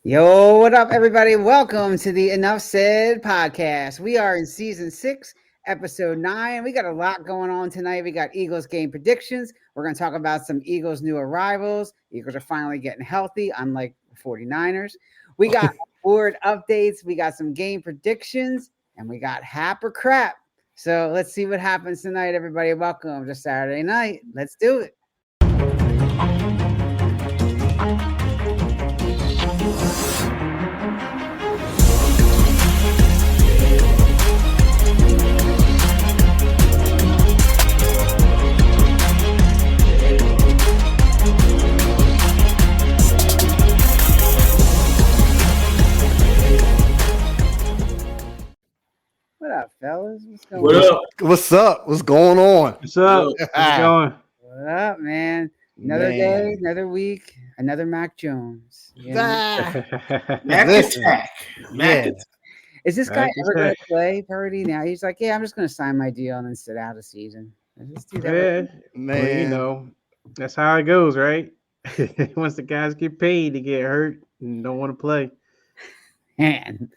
Yo, what up, everybody? Welcome to the Enough Said podcast. We are in season 6, episode 9. We got a lot going on tonight. We got Eagles game predictions. We're going to talk about some Eagles new arrivals. Eagles are finally getting healthy, unlike the 49ers. We got board updates. We got some game predictions, and we got hap or crap. So let's see what happens tonight, everybody. Welcome to Saturday night. Let's do it. What up, fellas? What's going on? What's up? What's going on? What's up? How's it going? What up, man? Another day, another week, another Mac Jones. You know? Mac attack. Is this guy ever going to play Purdy now? He's like, yeah, I'm just going to sign my deal and then sit out a season. Man, well, you know, that's how it goes, right? Once the guys get paid, they get hurt and don't want to play. Man,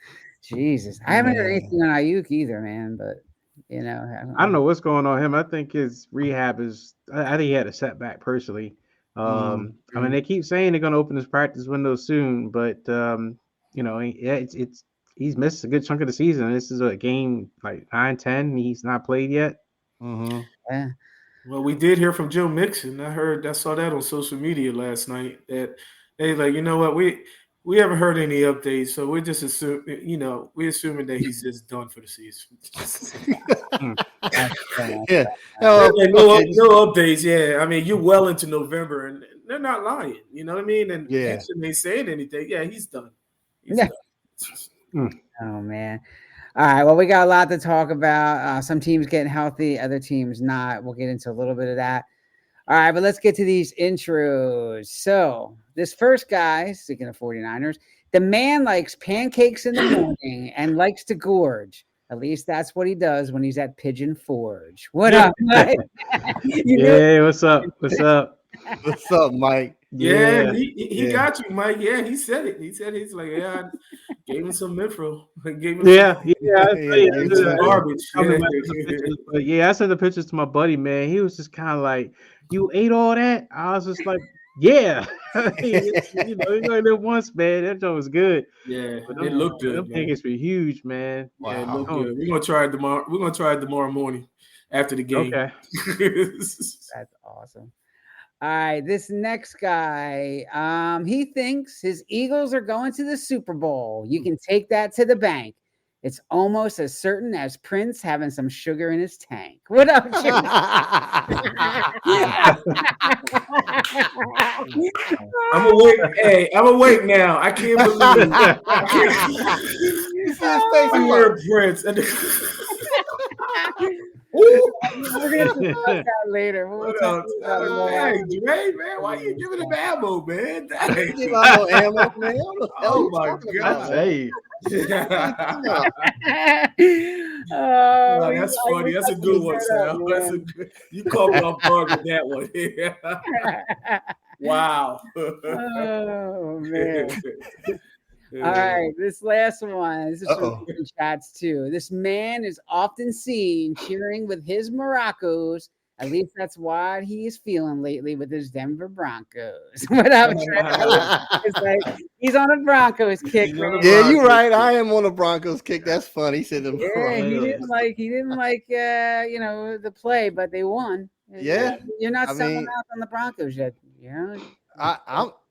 Jesus. I haven't heard anything on Ayuk either, man, but, you know. I don't know what's going on with him. I think his rehab is – I think he had a setback personally. I mean, they keep saying they're going to open his practice window soon, but, you know, he's missed a good chunk of the season. This is a game like 9-10. He's not played yet. Mm-hmm. Yeah. Well, we did hear from Joe Mixon. I saw that on social media last night that they like, you know what, we haven't heard any updates, so we're just assuming that he's just done for the season. Yeah. No updates. Yeah, I mean, you're well into November, and they're not lying. You know what I mean? And Mixon ain't saying anything. Yeah, he's done. He's done. Oh, man. All right, well, we got a lot to talk about. Some teams getting healthy, other teams not. We'll get into a little bit of that. All right, but let's get to these intros. So this first guy, speaking of 49ers, the man likes pancakes in the morning and likes to gorge. At least that's what he does when he's at Pigeon Forge. What up, Mike? Yeah, what's up? What's up? What's up, Mike? Yeah, he got you, Mike. Yeah, he said it. He said he's like, yeah, I gave him some info. Gave him garbage. But yeah, I sent the pictures to my buddy, man. He was just kind of like, you ate all that? I was just like, yeah. You only live once, man. That joint was good. Yeah, it looked good. Them pancakes were huge, man. Wow. Yeah, it looked good. We're gonna try it tomorrow. We're gonna try it tomorrow morning after the game. Okay. That's awesome. All right, this next guy, he thinks his Eagles are going to the Super Bowl. You can take that to the bank. It's almost as certain as Prince having some sugar in his tank. What up, Jim? I'm awake. Hey, I'm awake now. I can't believe Prince. We're gonna talk that later. Hey, Dre, man, why are you giving him ammo, man? Ammo, man. Oh my God! Hey. That's funny. That's a good one, Sal. You caught me off guard with that one. Wow. Oh man. All right, this last one. This is from chats too. This man is often seen cheering with his Morocco's. At least that's what he is feeling lately with his Denver Broncos. What up, it's like he's on a Broncos kick. Yeah, you're right. I am on a Broncos kick. That's funny. He said the he didn't like the play, but they won. Yeah, you're not selling out on the Broncos yet. Yeah,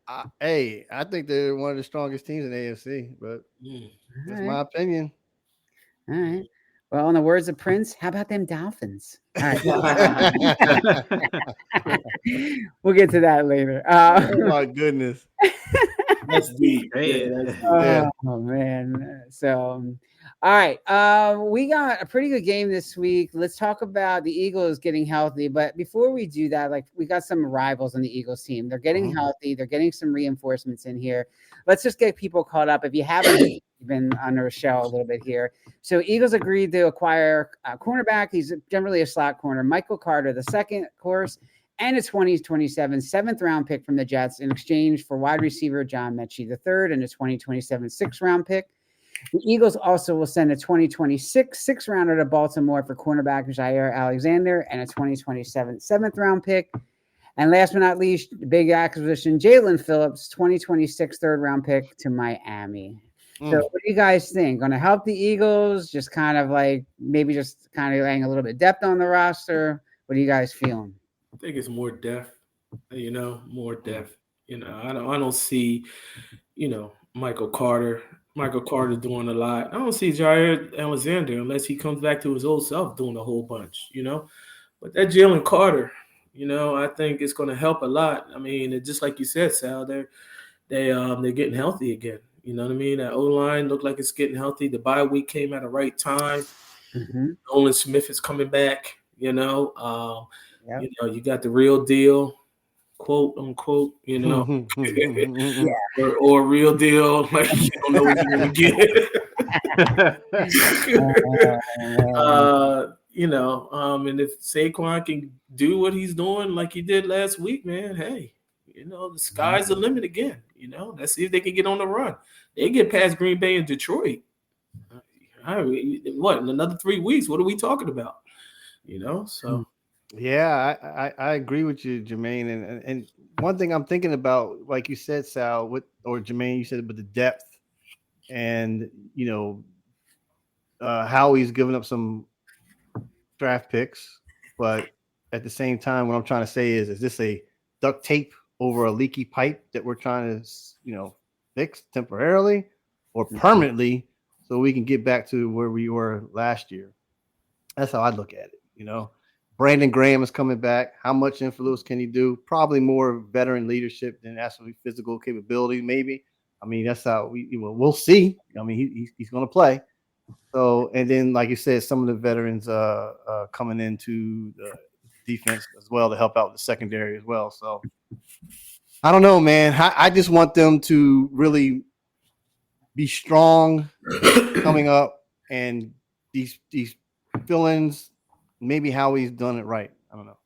I think they're one of the strongest teams in the AFC, but that's my opinion. All right. Well, in the words of Prince, how about them Dolphins? All right. We'll get to that later. Oh my goodness. That's deep. Oh man. So all right. We got a pretty good game this week. Let's talk about the Eagles getting healthy. But before we do that, we got some rivals on the Eagles team. They're getting healthy. They're getting some reinforcements in here. Let's just get people caught up. If you haven't been on our show a little bit here. So Eagles agreed to acquire a cornerback. He's generally a slot corner. Michael Carter, the second, of course. and a 2027 7th-round pick from the Jets in exchange for wide receiver John Mechie III and a 2027 6th-round pick. The Eagles also will send a 2026 6th-rounder to Baltimore for cornerback Jair Alexander and a 2027 7th-round pick. And last but not least, the big acquisition, Jalen Phillips, 2026 3rd-round pick to Miami. So what do you guys think? Going to help the Eagles? Just kind of like maybe just kind of laying a little bit of depth on the roster? What are you guys feeling? I think it's more depth, more depth. I don't see, Michael Carter doing a lot. I don't see Jair Alexander unless he comes back to his old self doing a whole bunch, But that Jalen Carter, I think it's going to help a lot. I mean, just like you said, Sal, they're getting healthy again. You know what I mean? That O-line looked like it's getting healthy. The bye week came at the right time. Nolan Smith is coming back. You got the real deal, quote unquote. or real deal. Like you don't know what you're gonna get. And if Saquon can do what he's doing like he did last week, man, hey, the sky's the limit again. Let's see if they can get on the run. They get past Green Bay and Detroit. What, in another 3 weeks? What are we talking about? So. Yeah, I agree with you, Jermaine. And one thing I'm thinking about, like you said, Sal, or Jermaine, you said, but the depth and, how he's given up some draft picks. But at the same time, what I'm trying to say is this a duct tape over a leaky pipe that we're trying to, fix temporarily or permanently so we can get back to where we were last year? That's how I look at it, Brandon Graham is coming back. How much influence can he do? Probably more veteran leadership than actually physical capability, maybe. I mean, that's how we'll see. I mean, he's going to play. So, and then, like you said, some of the veterans coming into the defense as well to help out the secondary as well. So, I don't know, man. I just want them to really be strong coming up, and these fill-ins. Maybe Howie's done it right. I don't know.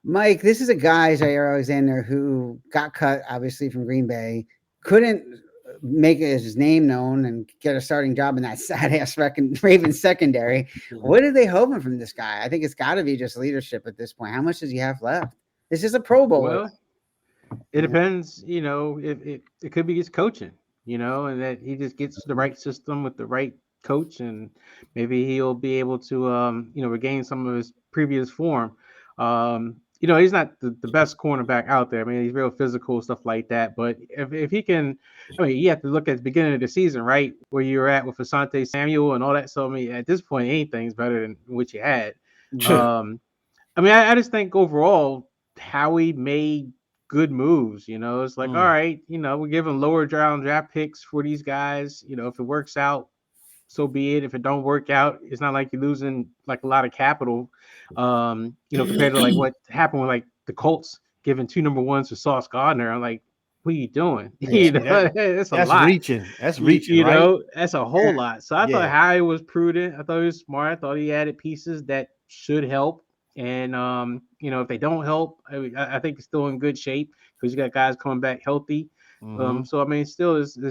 Mike, this is a guy, Jair Alexander, who got cut, obviously, from Green Bay, couldn't make his name known and get a starting job in that sad-ass Ravens secondary. What are they hoping from this guy? I think it's got to be just leadership at this point. How much does he have left? This is a Pro Bowl. Well, it depends, it could be his coaching, and that he just gets the right system with the right coach, and maybe he'll be able to regain some of his previous form. He's not the best cornerback out there. I mean, he's real physical, stuff like that. But if he can, you have to look at the beginning of the season, right, where you're at with Asante Samuel and all that. So at this point, anything's better than what you had. I just think overall Howie made good moves. It's like, all right, we're giving lower draft picks for these guys. If it works out, so be it. If it don't work out, it's not like you're losing like a lot of capital, compared to like what happened with like the Colts giving 2 number 1s to Sauce Gardner. I'm like, what are you doing? That's lot. Reaching. That's reaching. That's a whole lot. So I thought Harry was prudent. I thought he was smart. I thought he added pieces that should help. And if they don't help, I think it's still in good shape because you got guys coming back healthy. So I mean, it's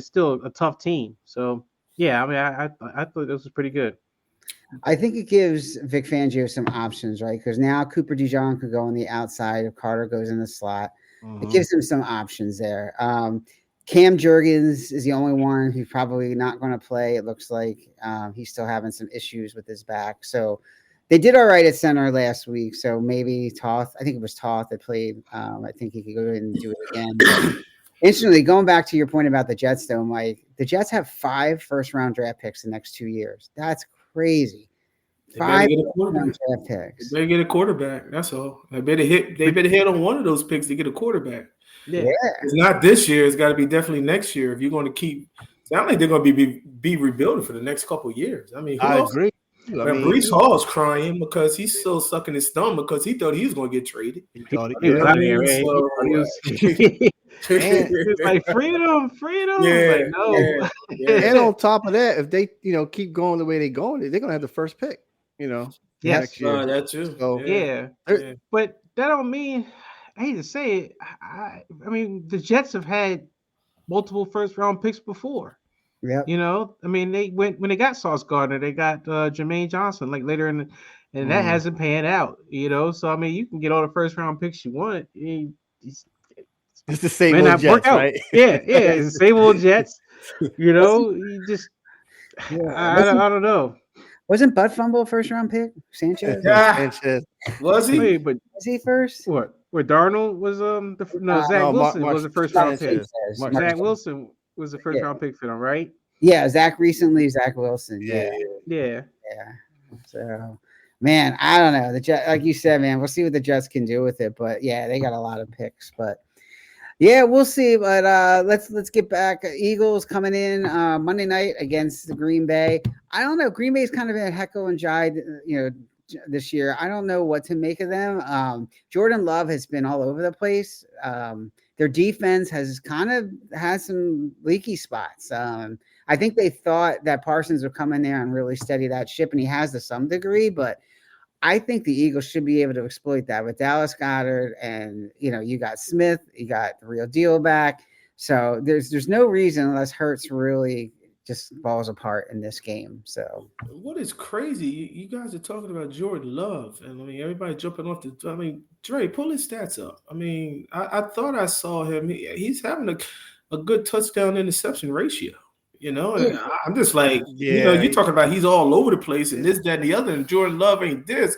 still a tough team. So. Yeah, I mean, I thought this was pretty good. I think it gives Vic Fangio some options, right? Because now Cooper DeJean could go on the outside if Carter goes in the slot. It gives him some options there. Cam Jurgens is the only one who's probably not going to play. It looks like he's still having some issues with his back. So they did all right at center last week. So maybe Toth, I think it was Toth that played. I think he could go in and do it again. Instantly, going back to your point about the Jets, though, Mike, the Jets have 5 first-round draft picks the next 2 years. That's crazy. 5 first-round draft picks. They better get a quarterback. That's all. They better hit on one of those picks to get a quarterback. Yeah. It's not this year. It's got to be definitely next year. If you're going to keep – it's not like they're going to be rebuilding for the next couple of years. I mean, I agree. Breece Hall's crying because he's still sucking his thumb because he thought he was going to get traded. He was out of here, it's like freedom. Yeah, like, no. And on top of that, if they keep going the way they're going, they're gonna have the first pick. Next year. That too. So, yeah. But that don't mean. I hate to say it. I mean, the Jets have had multiple first round picks before. Yep. You know, I mean, they went when they got Sauce Gardner, they got Jermaine Johnson like later in, and that hasn't panned out. You know, so I mean, you can get all the first round picks you want. It's It's the same may old not work Jets, out. right? Yeah, it's the same old Jets. You know, you just I don't know. Wasn't Bud Fumble a first round pick? Sanchez? Sanchez. Was he? Wait, but Was he first? what? Where Darnold was Zach No, Wilson Mark was the first round pick. Sanchez. Zach Wilson was the first round pick for them, right? Yeah, Zach Wilson. Yeah. Yeah. So, man, I don't know. The Jets, like you said, man, we'll see what the Jets can do with it. But yeah, they got a lot of picks. But yeah, we'll see. But let's get back. Eagles coming in Monday night against the Green Bay. I don't know. Green Bay's kind of been a Heckle and Jive, this year. I don't know what to make of them. Jordan Love has been all over the place. Their defense has kind of had some leaky spots. I think they thought that Parsons would come in there and really steady that ship, and he has to some degree, but I think the Eagles should be able to exploit that with Dallas Goedert, and you got Smith, you got the real deal back. So there's no reason unless Hurts really just falls apart in this game. So what is crazy? You guys are talking about Jordan Love, and I mean everybody jumping off the. I mean, Dre, pull his stats up. I mean, I thought I saw him. He's having a good touchdown interception ratio. And I'm just like, you're talking about he's all over the place and this, that, and the other, and Jordan Love ain't this,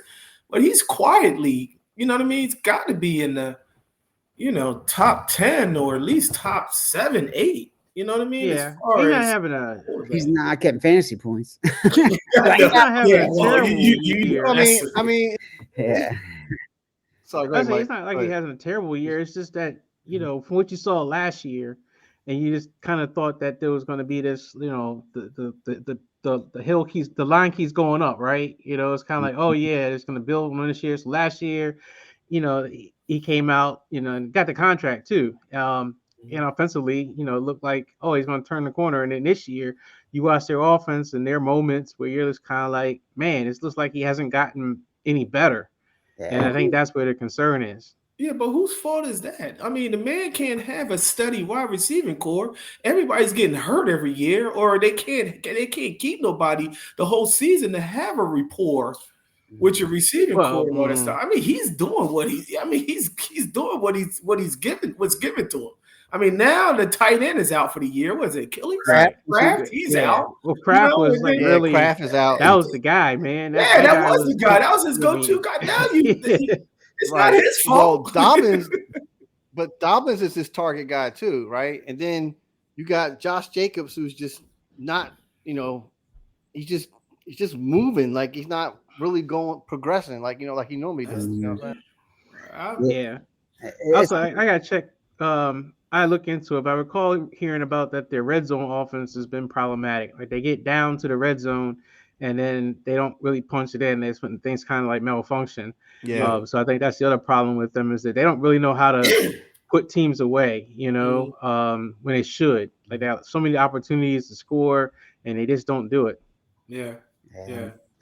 but he's quietly, you know what I mean? He's got to be in the, top 10 or at least top 7, 8. You know what I mean? Yeah, he's not getting fantasy points. He's not having a terrible year. I mean, yeah. So it's not like he having a terrible year. It's just that from what you saw last year. And you just kind of thought that there was going to be this, the line keeps going up, right? It's kind of like, oh yeah, it's going to build on this year. So last year, he came out, and got the contract too. And offensively, it looked like, oh, he's going to turn the corner. And then this year, you watch their offense and their moments where you're just kind of like, man, it looks like he hasn't gotten any better. Yeah. And I think that's where the concern is. Yeah, but whose fault is that? I mean, the man can't have a steady wide receiving core. Everybody's getting hurt every year, or they can't keep nobody the whole season to have a rapport with your receiving core and all that stuff. I mean, he's doing he's doing what's given to him. I mean, now the tight end is out for the year. Was it Achilles? Kraft? He's out. Well, Kraft was like really. Kraft is out. That was the guy, man. That was the guy. That was his go-to guy. Now it's not his fault. Well, Dobbins is his target guy too, right? And then you got Josh Jacobs, who's just not, he's just moving, like he's not really progressing, like like he normally does. Yeah. Also, I gotta check. I look into it, but I recall hearing about that their red zone offense has been problematic. Like they get down to the red zone, and then they don't really punch it in. That's when things kind of like malfunction. Yeah. So I think that's the other problem with them is that they don't really know how to put teams away, when they should. Like they have so many opportunities to score, and they just don't do it. Yeah.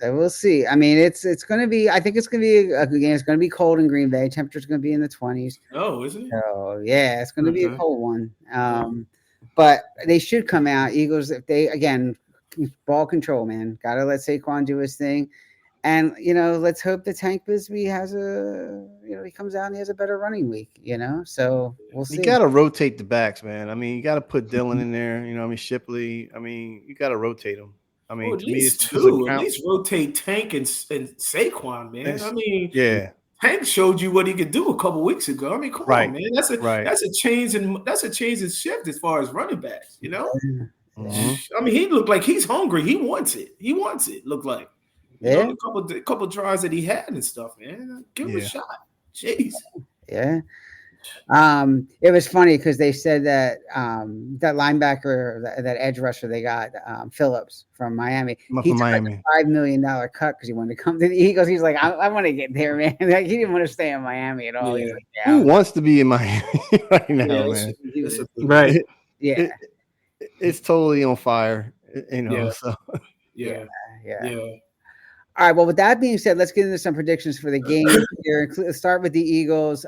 We'll see. I mean, it's going to be. I think it's going to be a good game. It's going to be cold in Green Bay. Temperature's going to be in the 20s. Oh, isn't it? So yeah, it's going to be a cold one. But they should come out. Eagles, if they ball control, man. Got to let Saquon do his thing. And, let's hope that Tank Bisbee has he comes out and he has a better running week, So we'll see. You got to rotate the backs, man. I mean, you got to put Dillon in there, Shipley. I mean, you got to rotate them. I mean, at least two. At least rotate Tank and Saquon, man. I mean, yeah. Tank showed you what he could do a couple weeks ago. I mean, come on, man. That's a change in shift as far as running backs, Mm-hmm. I mean, he looked like he's hungry. He wants it. Looked like. Yeah. A couple drives that he had and stuff, man. Give him a shot. Jeez. Yeah. It was funny because they said that that linebacker, that edge rusher they got, Phillips from Miami. He took a $5 million cut because he wanted to come to the Eagles. He's like, I want to get there, man. Like, he didn't want to stay in Miami at all. Yeah. Who wants to be in Miami right now, man? Right. Yeah. It's totally on fire, So. Yeah. All right. Well, with that being said, let's get into some predictions for the game here. Let's start with the Eagles.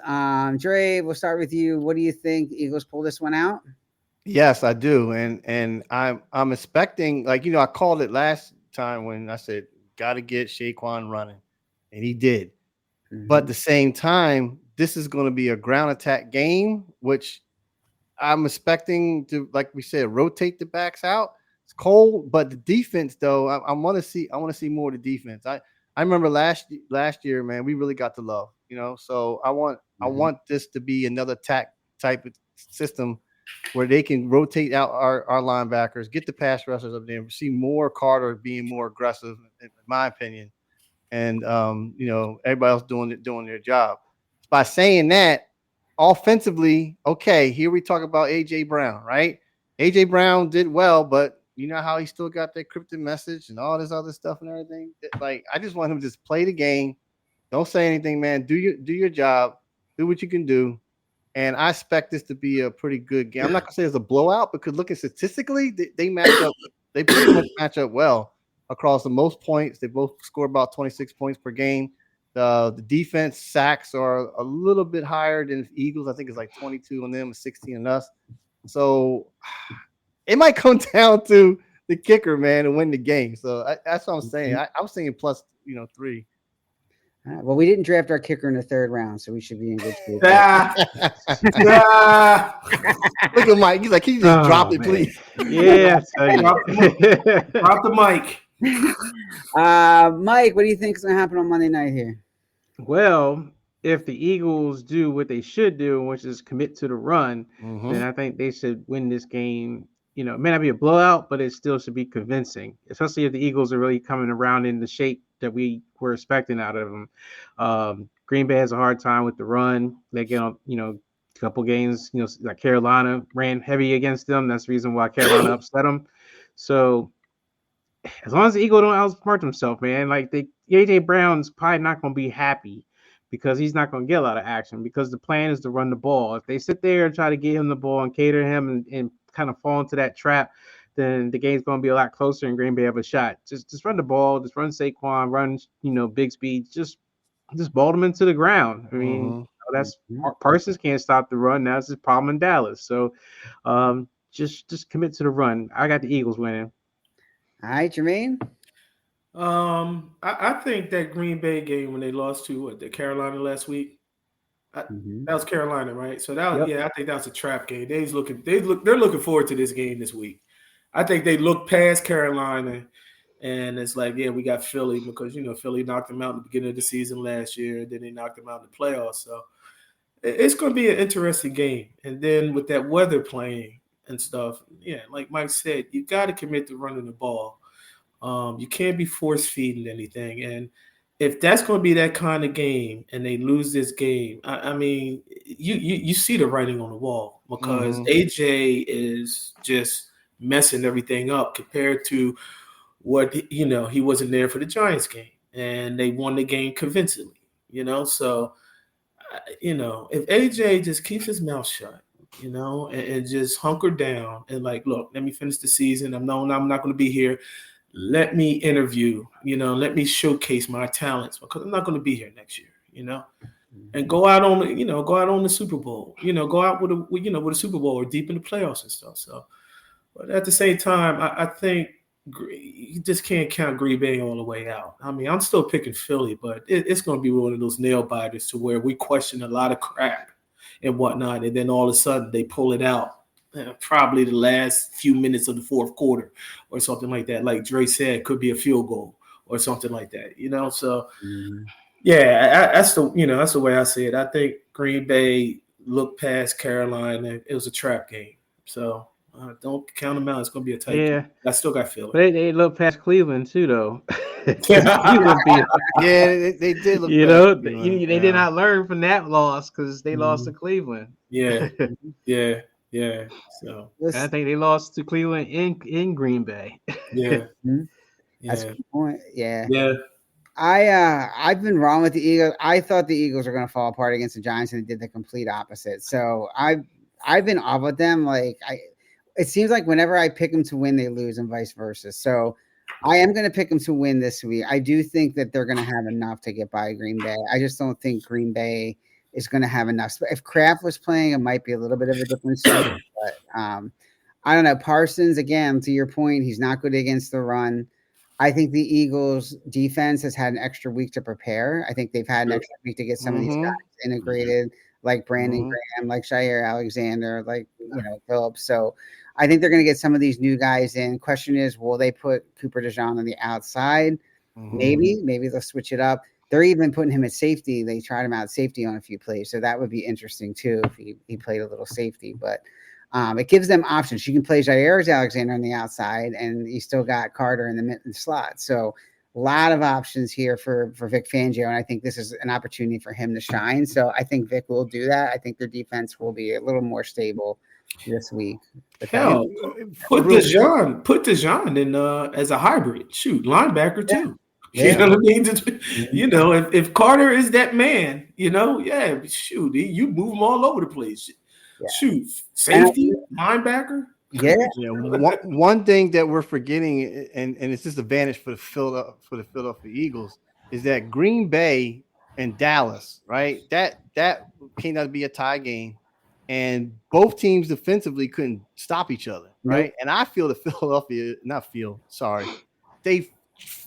Dre, we'll start with you. What do you think? Eagles pull this one out? Yes, I do, and I'm expecting, like, I called it last time when I said got to get Saquon running, and he did. Mm-hmm. But at the same time, this is going to be a ground attack game, which I'm expecting to, like we said, rotate the backs out. It's cold, but the defense, though, I want to see. I want to see more of the defense. I remember last year, man, we really got the love, So I want this to be another attack type of system where they can rotate out our linebackers, get the pass rushers up there, see more Carter being more aggressive, in my opinion, and everybody else doing their job. By saying that, offensively, okay, here we talk about AJ Brown, right? AJ Brown did well, but you know how he still got that cryptic message and all this other stuff and everything. Like, I just want him to just play the game. Don't say anything, man. Do your job. Do what you can do. And I expect this to be a pretty good game. I'm not gonna say it's a blowout because looking statistically, they match up. They pretty much match up well across the most points. They both score about 26 points per game. The defense sacks are a little bit higher than the Eagles. I think it's like 22 on them, 16 on us. So it might come down to the kicker, man, to win the game. So that's what I'm saying. I was thinking plus 3. Well, we didn't draft our kicker in the 3rd round, so we should be in good shape. Look at Mike. He's like, can you just drop it, man. please? Yeah, drop the mic. Mike, what do you think is going to happen on Monday night here? Well, if the Eagles do what they should do, which is commit to the run, then I think they should win this game. It may not be a blowout, but it still should be convincing, especially if the Eagles are really coming around in the shape that we were expecting out of them. Green Bay has a hard time with the run. They get on, a couple games, like Carolina ran heavy against them. That's the reason why Carolina upset them. So as long as the Eagles don't outsmart themselves, man, like AJ Brown's probably not going to be happy because he's not going to get a lot of action because the plan is to run the ball. If they sit there and try to get him the ball and cater him and kind of fall into that trap, then the game's going to be a lot closer and Green Bay have a shot. Just run the ball, just run Saquon, run, big speed, just ball them into the ground. I mean, that's Parsons can't stop the run. Now it's his problem in Dallas. So just commit to the run. I got the Eagles winning. All right, Jermaine. I think that Green Bay game when they lost to the Carolina last week, that was Carolina, right? So that was, I think that was a trap game. They're looking forward to this game this week. I think they look past Carolina, and it's like, yeah, we got Philly because Philly knocked them out in the beginning of the season last year, and then they knocked them out in the playoffs. So it's going to be an interesting game. And then with that weather playing and stuff, like Mike said, you got to commit to running the ball. You can't be force feeding anything. And if that's going to be that kind of game and they lose this game, I mean, you see the writing on the wall because AJ is just messing everything up compared to what, he wasn't there for the Giants game and they won the game convincingly, So, if AJ just keeps his mouth shut, and just hunker down and like, look, let me finish the season. I'm not going to be here. Let me interview, let me showcase my talents because I'm not going to be here next year, and go out on the Super Bowl, go out with a Super Bowl or deep in the playoffs and stuff. So, but at the same time, I think you just can't count Green Bay all the way out. I mean, I'm still picking Philly, but it's going to be one of those nail biters to where we question a lot of crap and whatnot, and then all of a sudden they pull it out. Probably the last few minutes of the fourth quarter or something like that. Like Dre said, could be a field goal or something like that, So, that's the way I see it. I think Green Bay looked past Carolina. It was a trap game. So don't count them out. It's going to be a tight game. I still got Philly. But they looked past Cleveland too, though. They did look they did not learn from that loss because they lost to Cleveland. Yeah. So I think they lost to Cleveland in Green Bay. Yeah. That's a good point. Yeah. Yeah. I've been wrong with the Eagles. I thought the Eagles were going to fall apart against the Giants, and they did the complete opposite. So I've been off with them. Like it seems like whenever I pick them to win, they lose, and vice versa. So I am going to pick them to win this week. I do think that they're going to have enough to get by Green Bay. I just don't think Green Bay is going to have enough. If Kraft was playing, it might be a little bit of a different story. But I don't know. Parsons, again, to your point, he's not good against the run. I think the Eagles defense has had an extra week to prepare. I think they've had an extra week to get some of these guys integrated, like Brandon Graham, like Jair Alexander, like Phillips. So I think they're going to get some of these new guys in. Question is, will they put Cooper DeJean on the outside? Maybe they'll switch it up. They're even putting him at safety. They tried him out safety on a few plays, so that would be interesting too if he played a little safety. But it gives them options. You can play Jair Alexander on the outside, and you still got Carter in the slot. So a lot of options here for Vic Fangio, and I think this is an opportunity for him to shine. So I think Vic will do that. I think their defense will be a little more stable this week. Hell, put DeJean in as a hybrid. Shoot, linebacker too. You know what I mean? If Carter is that man, shoot, you move him all over the place. Shoot, safety, linebacker. One thing that we're forgetting, and it's just advantage for the Philadelphia Eagles, is that Green Bay and Dallas, right? That came out to be a tie game, and both teams defensively couldn't stop each other, right? And I feel that they've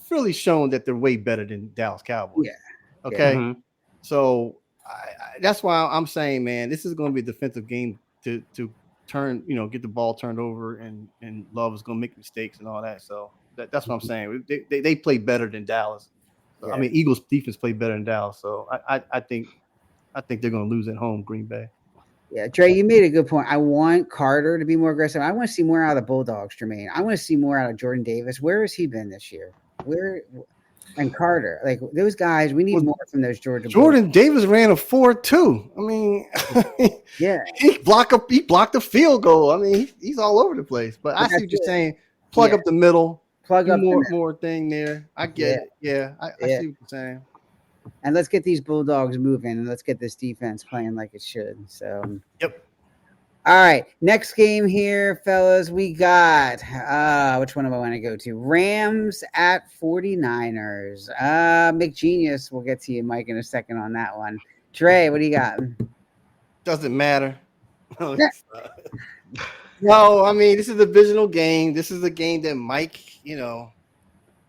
really shown that they're way better than Dallas Cowboys. Yeah. Okay. So that's why I'm saying, man, this is going to be a defensive game to turn, get the ball turned over, and Love is going to make mistakes and all that. So that's what I'm saying. They play better than Dallas. So, I mean, Eagles defense played better than Dallas. So I think they're going to lose at home, Green Bay. Yeah, Trey, you made a good point. I want Carter to be more aggressive. I want to see more out of the Bulldogs, Jermaine. I want to see more out of Jordan Davis. Where has he been this year? And Carter, like those guys, we need more from those Georgia. Jordan Davis ran a 4.2. I mean, he blocked a field goal. I mean, he's all over the place. But I see what you're saying. Plug up the middle. Plug up more thing there. I get it. Yeah, I see what you're saying. And let's get these Bulldogs moving, and let's get this defense playing like it should. So, All right, next game here, fellas. We got which one do I want to go to? Rams at 49ers. McGenius, we'll get to you, Mike, in a second on that one. Trey, what do you got? Doesn't matter. No, I mean, this is a divisional game. This is a game that Mike,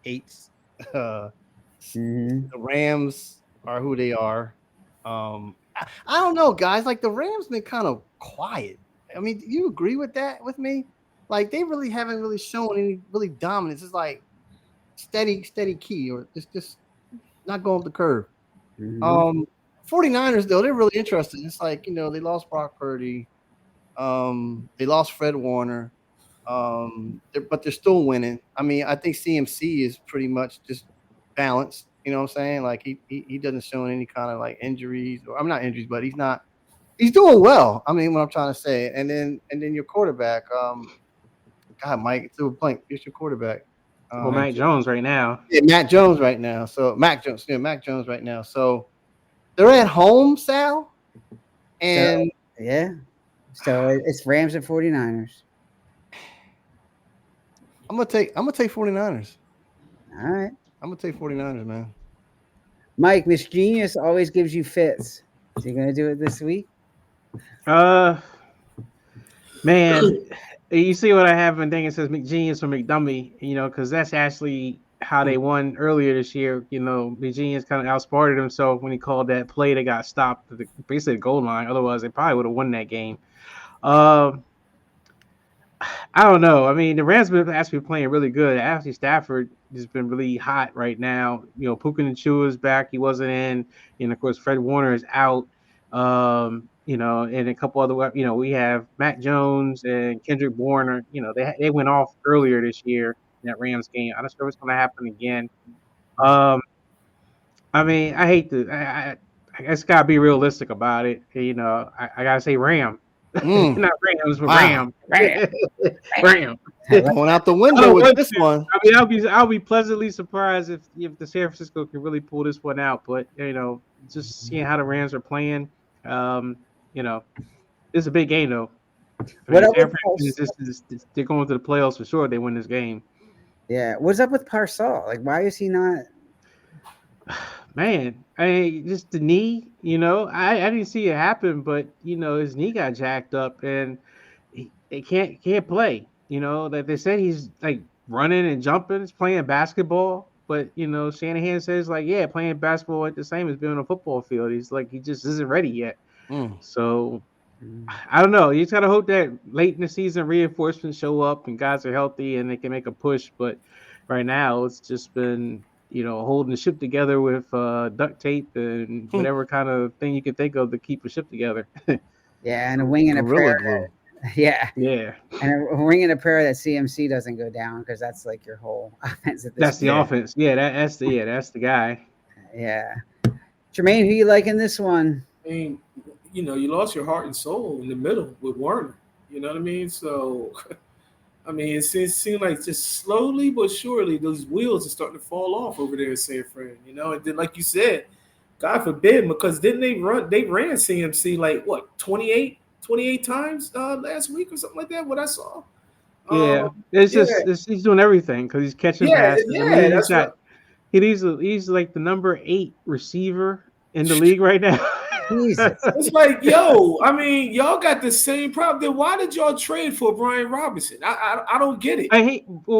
hates. The Rams are who they are. I don't know, guys. Like, the Rams been kind of quiet. I mean, do you agree with that with me? Like, they really haven't really shown any really dominance. It's like steady key, or just not going up the curve. 49ers, though, they're really interesting. It's like, they lost Brock Purdy. They lost Fred Warner. But they're still winning. I mean, I think CMC is pretty much just balanced. You know what I'm saying? Like, he doesn't show any kind of like injuries, or I'm not injuries, but he's doing well. I mean, what I'm trying to say. And then your quarterback, God, Mike, threw a blank. It's your quarterback. Mac Jones right now. Yeah, Mac Jones right now. So Mac Jones right now. So they're at home, Sal. And so it's Rams and 49ers. I'm gonna take 49ers. All right. I'm gonna take 49ers, man. Mike, Misgenius always gives you fits. Is he gonna do it this week? Man, you see what I have been thinking, says McGenius or McDummy, because that's actually how they won earlier this year. McGenius kind of outsmarted himself when he called that play that got stopped at basically the goal line. Otherwise, they probably would have won that game. I don't know. I mean, the Rams have actually been playing really good. Actually, Stafford has been really hot right now. Puka Nacua is back. He wasn't in. And, of course, Fred Warner is out. And a couple other, we have Mac Jones and Kendrick Bourne. They went off earlier this year in that Rams game. I'm not sure what's going to happen again. I mean, I hate to. I just got to be realistic about it. I got to say Ram. Not Rams, but Ram. Ram. Going out the window with this one. I mean, I'll be pleasantly surprised if the San Francisco can really pull this one out. But just seeing how the Rams are playing, this is a big game though. San Francisco, they're going to the playoffs for sure. They win this game. Yeah. What's up with Parsaw? Like, why is he not? Man, just the knee, I didn't see it happen, but his knee got jacked up and he can't play. That they said he's like running and jumping, he's playing basketball, but Shanahan says like, yeah, playing basketball ain't the same as being on a football field. He's like he just isn't ready yet. So I don't know. You just gotta hope that late in the season reinforcements show up and guys are healthy and they can make a push. But right now, it's just been holding the ship together with duct tape and whatever kind of thing you can think of to keep a ship together. Yeah, and a wing and a Gorilla prayer. glue. Yeah, Yeah, and a wing and a prayer that CMC doesn't go down because that's like your whole offense at this that's the point. offense. Yeah, that's the guy. Yeah, Jermaine, who you like in this one? I mean, you lost your heart and soul in the middle with Warner. You know what I mean? So, I mean, it seemed like just slowly but surely those wheels are starting to fall off over there in San Fran. And then like you said, God forbid, because didn't they ran CMC like what 28 times last week or something like that? What I saw. Yeah, it's Yeah, just he's doing everything because he's catching yeah, passes. I yeah. mean, That's what. he's like the number 8 receiver in the league right now. Jesus. It's like, yo, I mean, y'all got the same problem. Then why did y'all trade for Brian Robinson? I don't get it.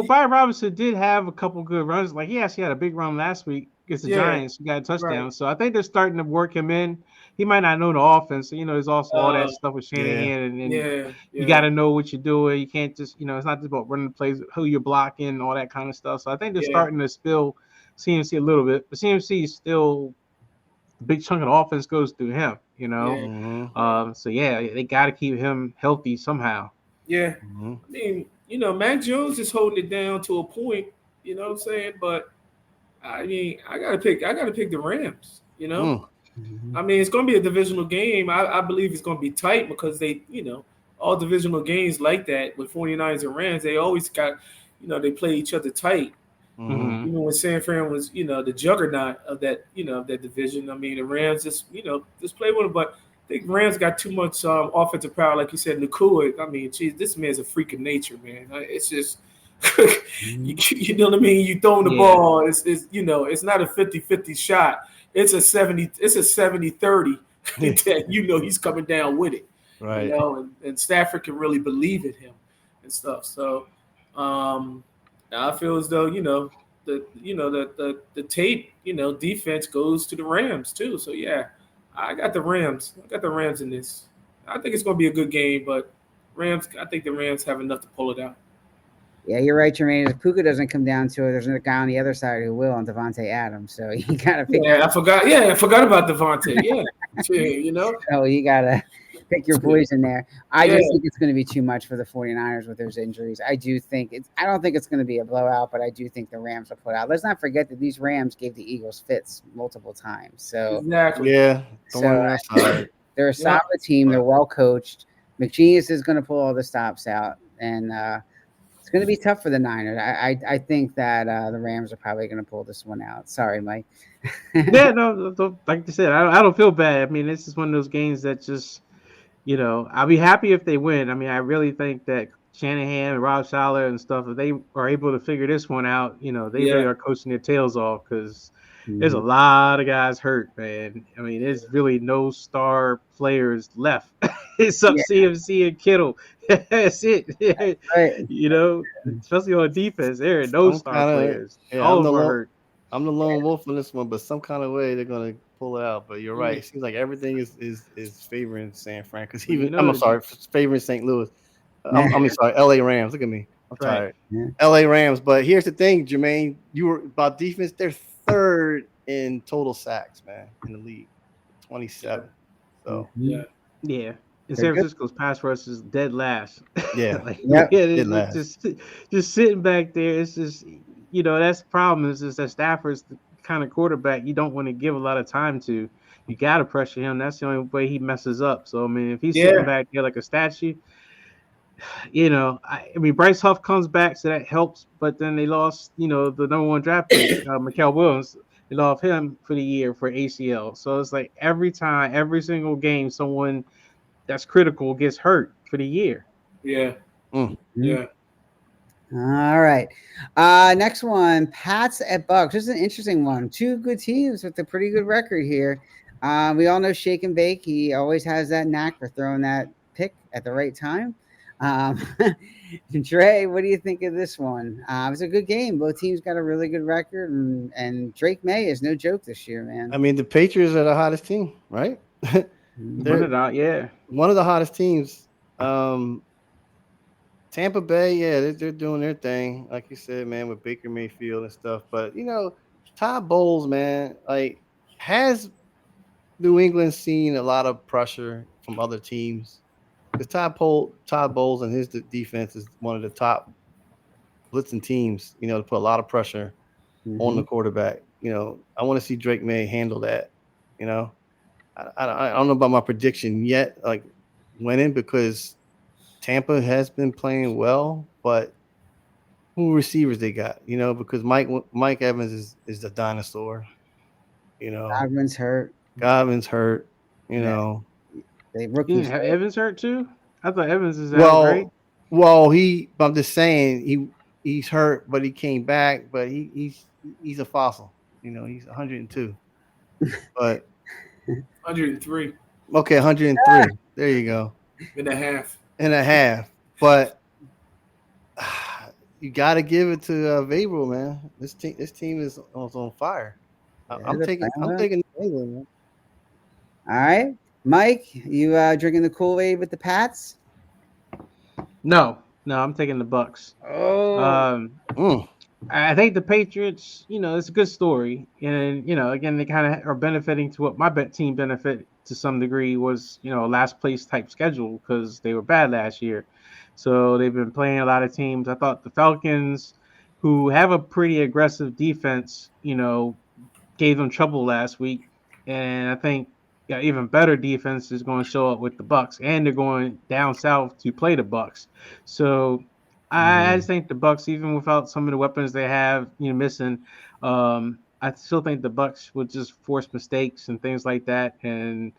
Brian Robinson did have a couple good runs. Like he actually had a big run last week against the Giants. He got a touchdown. Right. So I think they're starting to work him in. He might not know the offense. So, there's also all that stuff with Shanahan and you got to know what you're doing. You can't just, it's not just about running the plays, who you're blocking, all that kind of stuff. So I think they're starting to spill CMC a little bit. But CMC is still the big chunk of the offense goes through him, So they got to keep him healthy somehow. Yeah. I mean, Mac Jones is holding it down to a point, you know what I'm saying? But I mean, I gotta pick the Rams, I mean, it's gonna be a divisional game. I believe it's gonna be tight because they, all divisional games like that with 49ers and Rams, they always got, they play each other tight. Even when San Fran was, the juggernaut of that, of that division. I mean, the Rams just play with them, but I think Rams got too much offensive power, like you said, Nakua. I mean, geez, this man's a freak of nature, man. It's just, you know what I mean? You throwing the ball, it's it's not a 50-50 shot. It's a 70-30 that he's coming down with it. Right. And Stafford can really believe in him and stuff. So I feel as though the tape defense goes to the Rams too. So yeah, I got the Rams. I got the Rams in this. I think it's going to be a good game, but I think the Rams have enough to pull it out. Yeah, you're right, Jermaine. If Puka doesn't come down to it, there's another guy on the other side who will, on Devontae Adams. So you gotta pick. Yeah, I forgot about Devontae. Yeah, Oh, you gotta pick your poison there. I just think it's going to be too much for the 49ers with those injuries. I don't think it's going to be a blowout, but I do think the Rams will put out. Let's not forget that these Rams gave the Eagles fits multiple times. So exactly. Yeah. They're a solid team. They're well coached. McGenius is going to pull all the stops out, and it's going to be tough for the Niners. I think that the Rams are probably going to pull this one out. Sorry, Mike. Yeah, no, like you said, I don't feel bad. I mean, this is one of those games that just, I'll be happy if they win. I mean, I really think that Shanahan and Rob Saleh and stuff, if they are able to figure this one out, they really are coaching their tails off because there's a lot of guys hurt, man. I mean, there's really no star players left. It's up CMC and Kittle. That's it. Right. Especially on defense, there are no star players. All of them are hurt. I'm the lone wolf on this one, but some kind of way they're gonna pull it out. But you're right. It seems like everything is favoring San Fran because I'm sorry, favoring St. Louis. I'm sorry, LA Rams. Look at me. I'm tired. Yeah. LA Rams. But here's the thing, Jermaine. You were about defense. They're third in total sacks, man, in the league. 27. So yeah. And San Francisco's pass rush is dead last. Yeah. Just sitting back there. It's just that's the problem is that Stafford's the kind of quarterback you don't want to give a lot of time to. You got to pressure him. That's the only way he messes up. So, I mean, if he's sitting back there like a statue, I mean, Bryce Huff comes back, so that helps. But then they lost, the number 1 draft pick, Mikael Williams. They lost him for the year for ACL. So it's like every single game, someone that's critical gets hurt for the year. Yeah. Yeah. All right. Next one, Pats at Bucks. This is an interesting one. Two good teams with a pretty good record here. We all know Shake and Bake. He always has that knack for throwing that pick at the right time. Um, Dre, what do you think of this one? It was a good game. Both teams got a really good record, and Drake May is no joke this year, man. I mean, the Patriots are the hottest team, right? Run it out, yeah. One of the hottest teams. Tampa Bay, yeah, they're doing their thing, like you said, man, with Baker Mayfield and stuff. But Todd Bowles, man, like, has New England seen a lot of pressure from other teams? Because Todd Bowles and his defense is one of the top blitzing teams, to put a lot of pressure on the quarterback. I want to see Drake May handle that. I don't know about my prediction yet, like winning, because Tampa has been playing well, but who receivers they got? Because Mike Evans is the dinosaur. Godwin's hurt. They rookies. Evans hurt too? I thought Evans is out, right? Well, I'm just saying he's hurt, but he came back. But he's a fossil. He's 102. But 103. Okay, 103. There you go. And a half. But you got to give it to Vrabel, man. This team is on fire. I'm taking England, man. All right, Mike, you drinking the Kool-Aid with the Pats? No, I'm taking the Bucs. I think the Patriots, it's a good story, and again, they kind of are benefiting to what my team benefit to some degree was, a last place type schedule because they were bad last year. So they've been playing a lot of teams. I thought the Falcons, who have a pretty aggressive defense, gave them trouble last week, and I think even better defense is going to show up with the Bucs, and they're going down south to play the Bucs. So I just think the Bucs, even without some of the weapons they have, missing, I still think the Bucs would just force mistakes and things like that. And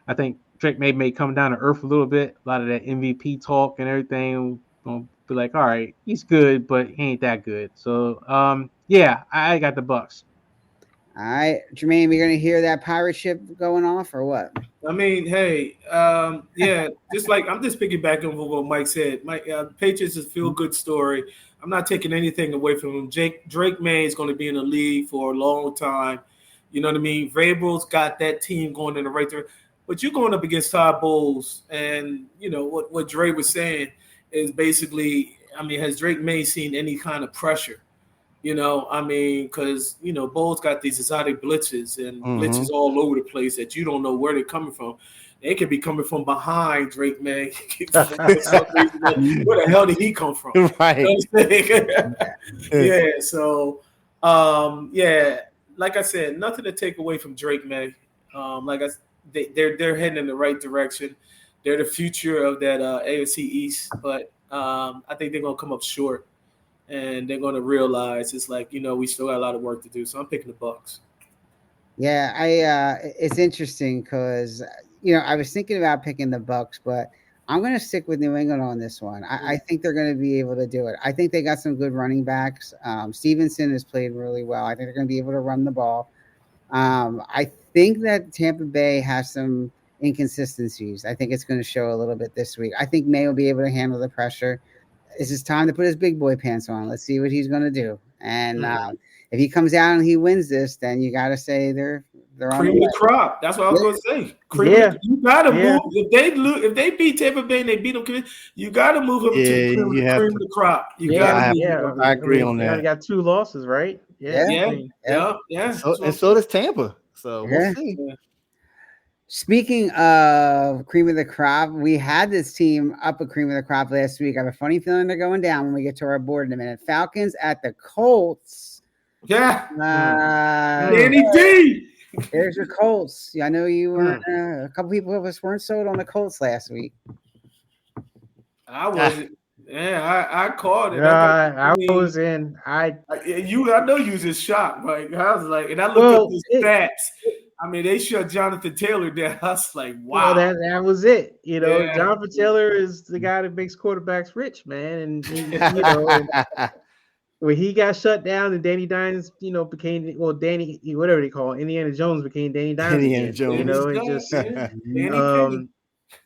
I think Drake may come down to earth a little bit. A lot of that MVP talk and everything will be like, all right, he's good, but he ain't that good. So yeah, I got the Bucs. All right, Jermaine, we're gonna hear that pirate ship going off or what? I mean, hey, yeah, just like I'm just piggybacking on what Mike said. Patriots is a feel-good story. I'm not taking anything away from him. Drake May is going to be in the league for a long time. You know what I mean? Vrabel's got that team going in the right direction. But you're going up against Todd Bowles, and what Dre was saying is basically, I mean, has Drake May seen any kind of pressure? Because Bowles got these exotic blitzes and blitzes all over the place that you don't know where they're coming from. They could be coming from behind Drake May. Where the hell did he come from? Right. Yeah. So, like I said, nothing to take away from Drake May. They're heading in the right direction. They're the future of that AFC East, but I think they're gonna come up short. And they're going to realize it's like, we still got a lot of work to do. So I'm picking the Bucs. Yeah, it's interesting because, I was thinking about picking the Bucs, but I'm going to stick with New England on this one. I think they're going to be able to do it. I think they got some good running backs. Stevenson has played really well. I think they're going to be able to run the ball. I think that Tampa Bay has some inconsistencies. I think it's going to show a little bit this week. I think May will be able to handle the pressure. It's his time to put his big boy pants on. Let's see what he's going to do. And if he comes out and he wins this, then you got to say they're on cream the crop. That's what I was going to say. You got to move. If they beat Tampa Bay and they beat them, you got to move them to cream the crop. I agree on that. You got 2 losses, right? Yeah. So does Tampa. So we'll see. Yeah. Speaking of cream of the crop, we had this team up a cream of the crop last week. I have a funny feeling they're going down when we get to our board in a minute. Falcons at the Colts. Yeah. Danny D. There's your Colts. I know you weren't. A couple people of us weren't sold on the Colts last week. I wasn't. Yeah, I called it. I was in. I know you was just shocked. Like I was like, and I looked up the stats. I mean, they shut Jonathan Taylor down. I was like, Well, wow. that was it. Yeah. Jonathan Taylor is the guy that makes quarterbacks rich, man. And and when he got shut down and Danny Dimes, became Danny, whatever they call it, Indiana Jones became Danny Dimes Indiana again. Jones. And just Danny Penny.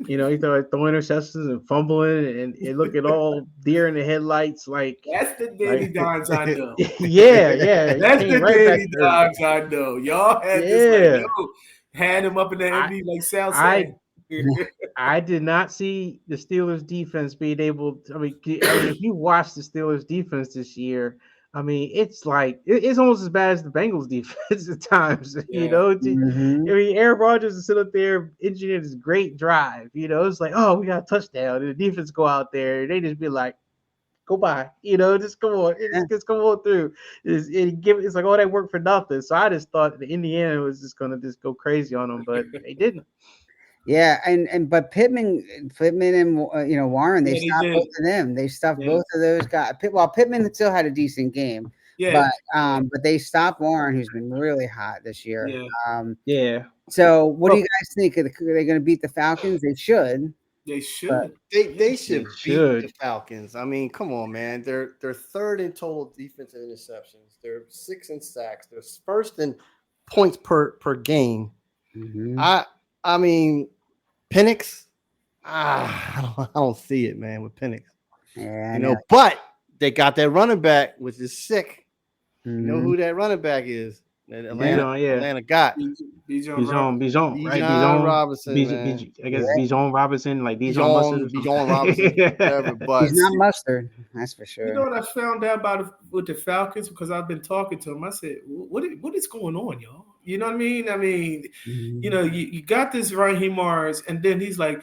he started throwing interceptions and fumbling and looking all deer in the headlights, like That's the Danny Dimes I know. yeah. That's He the came right back Danny to earth. Dimes I know. Y'all had this had him up in the MD like Southside. I did not see the Steelers defense being able to, I mean, if you watch the Steelers defense this year, I mean, it's like it's almost as bad as the Bengals defense at times. Yeah. I mean, Aaron Rodgers is sit up there engineering this great drive. It's like, oh, we got a touchdown, and the defense go out there, and they just be like, go by, just come on, just come on through. It's like all that work for nothing. So I just thought the Indiana was just gonna just go crazy on them, but they didn't. Yeah, but Pittman and Warren, they stopped both of them. They stuffed both of those guys. Well, Pittman still had a decent game, but they stopped Warren, who's been really hot this year. Yeah. So, what do you guys think? Are they going to beat the Falcons? They should. They should. They should beat the Falcons. I mean, come on, man. They're third in total defensive interceptions. They're 6th in sacks. They're first in points per game. Mm-hmm. I mean, Penix. I don't see it, man, with Penix. Yeah, but they got that running back, which is sick. Mm-hmm. You know who that running back is? That Atlanta got. Bijan Robinson. I guess Bijan Robinson, like Bijan Mustard. Bijan Robinson, whatever. But he's not mustard, that's for sure. You know what I found out about with the Falcons, because I've been talking to him. I said, "What is going on, y'all? You know what I mean? I mean, you got this Raheem Morris, and then he's like,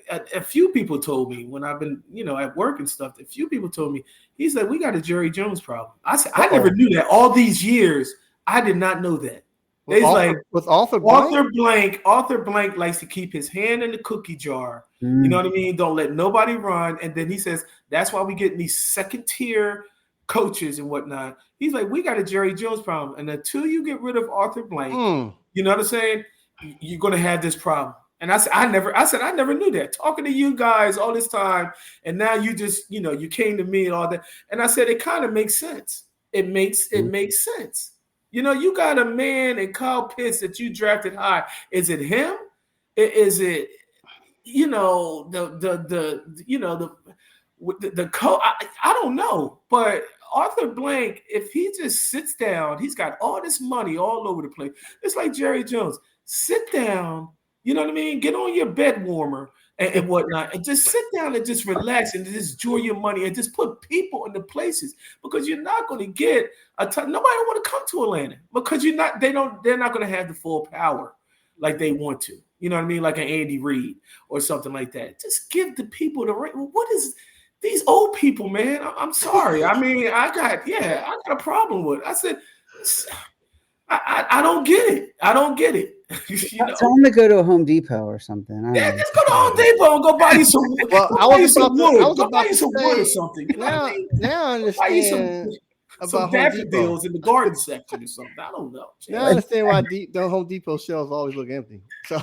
a few people told me when I've been, at work and stuff. A few people told me he's like, we got a Jerry Jones problem. I said, I never knew that. All these years, I did not know that. With Arthur Blank likes to keep his hand in the cookie jar. You know what I mean? Don't let nobody run. And then he says that's why we get these second tier coaches and whatnot. He's like, we got a Jerry Jones problem, and until you get rid of Arthur Blank, you know what I'm saying? You're gonna have this problem. And I said, I never knew that. Talking to you guys all this time, and now you just, you came to me and all that. And I said, it kind of makes sense. It makes sense. You got a man in Kyle Pitts that you drafted high. Is it him? Is it, the coach? I don't know. But Arthur Blank, if he just sits down, he's got all this money all over the place. It's like Jerry Jones. Sit down. You know what I mean? Get on your bed warmer and whatnot, and just sit down and just relax and just enjoy your money and just put people in the places, because you're not going to get nobody want to come to Atlanta because they're not going to have the full power like they want to. You know what I mean? Like an Andy Reid or something like that. Just give the people the right. What is these old people, man? I'm sorry. I mean, I got a problem with it. I said, I don't get it. I don't get it. Tell them to go to a Home Depot or something. Just go to Home Depot and go buy you some. Well, I was about buy you some wood or something. Now I understand some daffodils in the garden section or something. I don't know. Now I understand why the Home Depot shelves always look empty. So.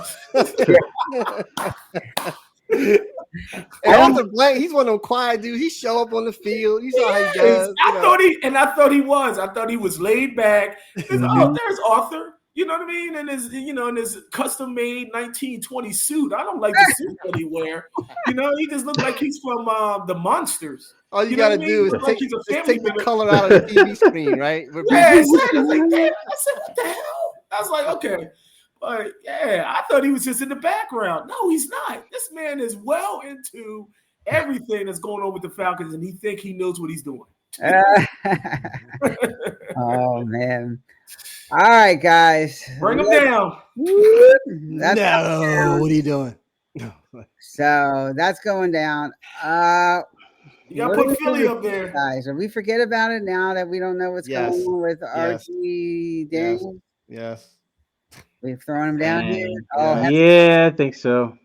And Arthur Blank, he's one of them quiet dudes. He show up on the field. You saw how he does. I thought he was laid back. There's Arthur. You know what I mean? And his custom made 1920 suit. I don't like the suit that he wear. He just looked like he's from the Monsters. All you gotta do is take the color out of the TV screen, right? Yeah, exactly. I was like, damn. I said, what the hell? I was like, okay. But I thought he was just in the background. No, he's not. This man is well into everything that's going on with the Falcons, and he knows what he's doing. Oh man. All right, guys. Bring him down. What are you doing? So that's going down. You got to put Philly up there. Guys, are we forget about it now that we don't know what's going on with RG Daniels? Yes. We've thrown him down here. I think so.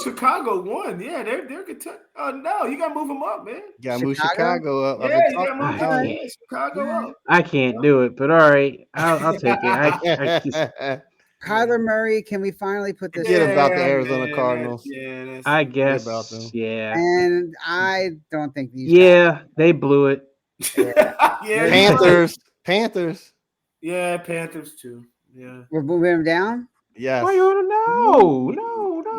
Chicago won. Yeah, they're Kentucky. Oh no, you gotta move them up, man. You gotta move Chicago up. Yeah, you gotta move Chicago up. I can't do it, but all right, I'll take it. I just, Kyler Murray, can we finally put this? Forget about the Arizona Cardinals. I guess. about them. Yeah. And I don't think these. Yeah, they blew it. Panthers. Yeah, Panthers too. Yeah. We're moving them down. Yes. Why you want to no.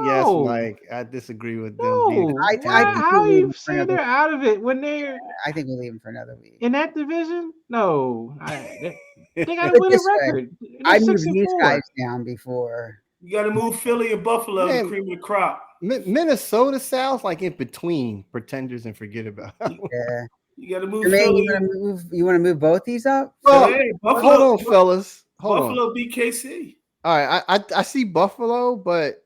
Yes, Mike. I disagree with them. No. How you say they're out of it when they're? I think we leave them for another week In that division. No, they got to win a record. I moved these guys down before. You got to move Philly and Buffalo to cream of the crop. Minnesota sounds like in between pretenders and forget about. Yeah. You got to move. You want to move both these up? Hey, Buffalo, hold on, fellas. Buffalo beat KC. All right, I see Buffalo, but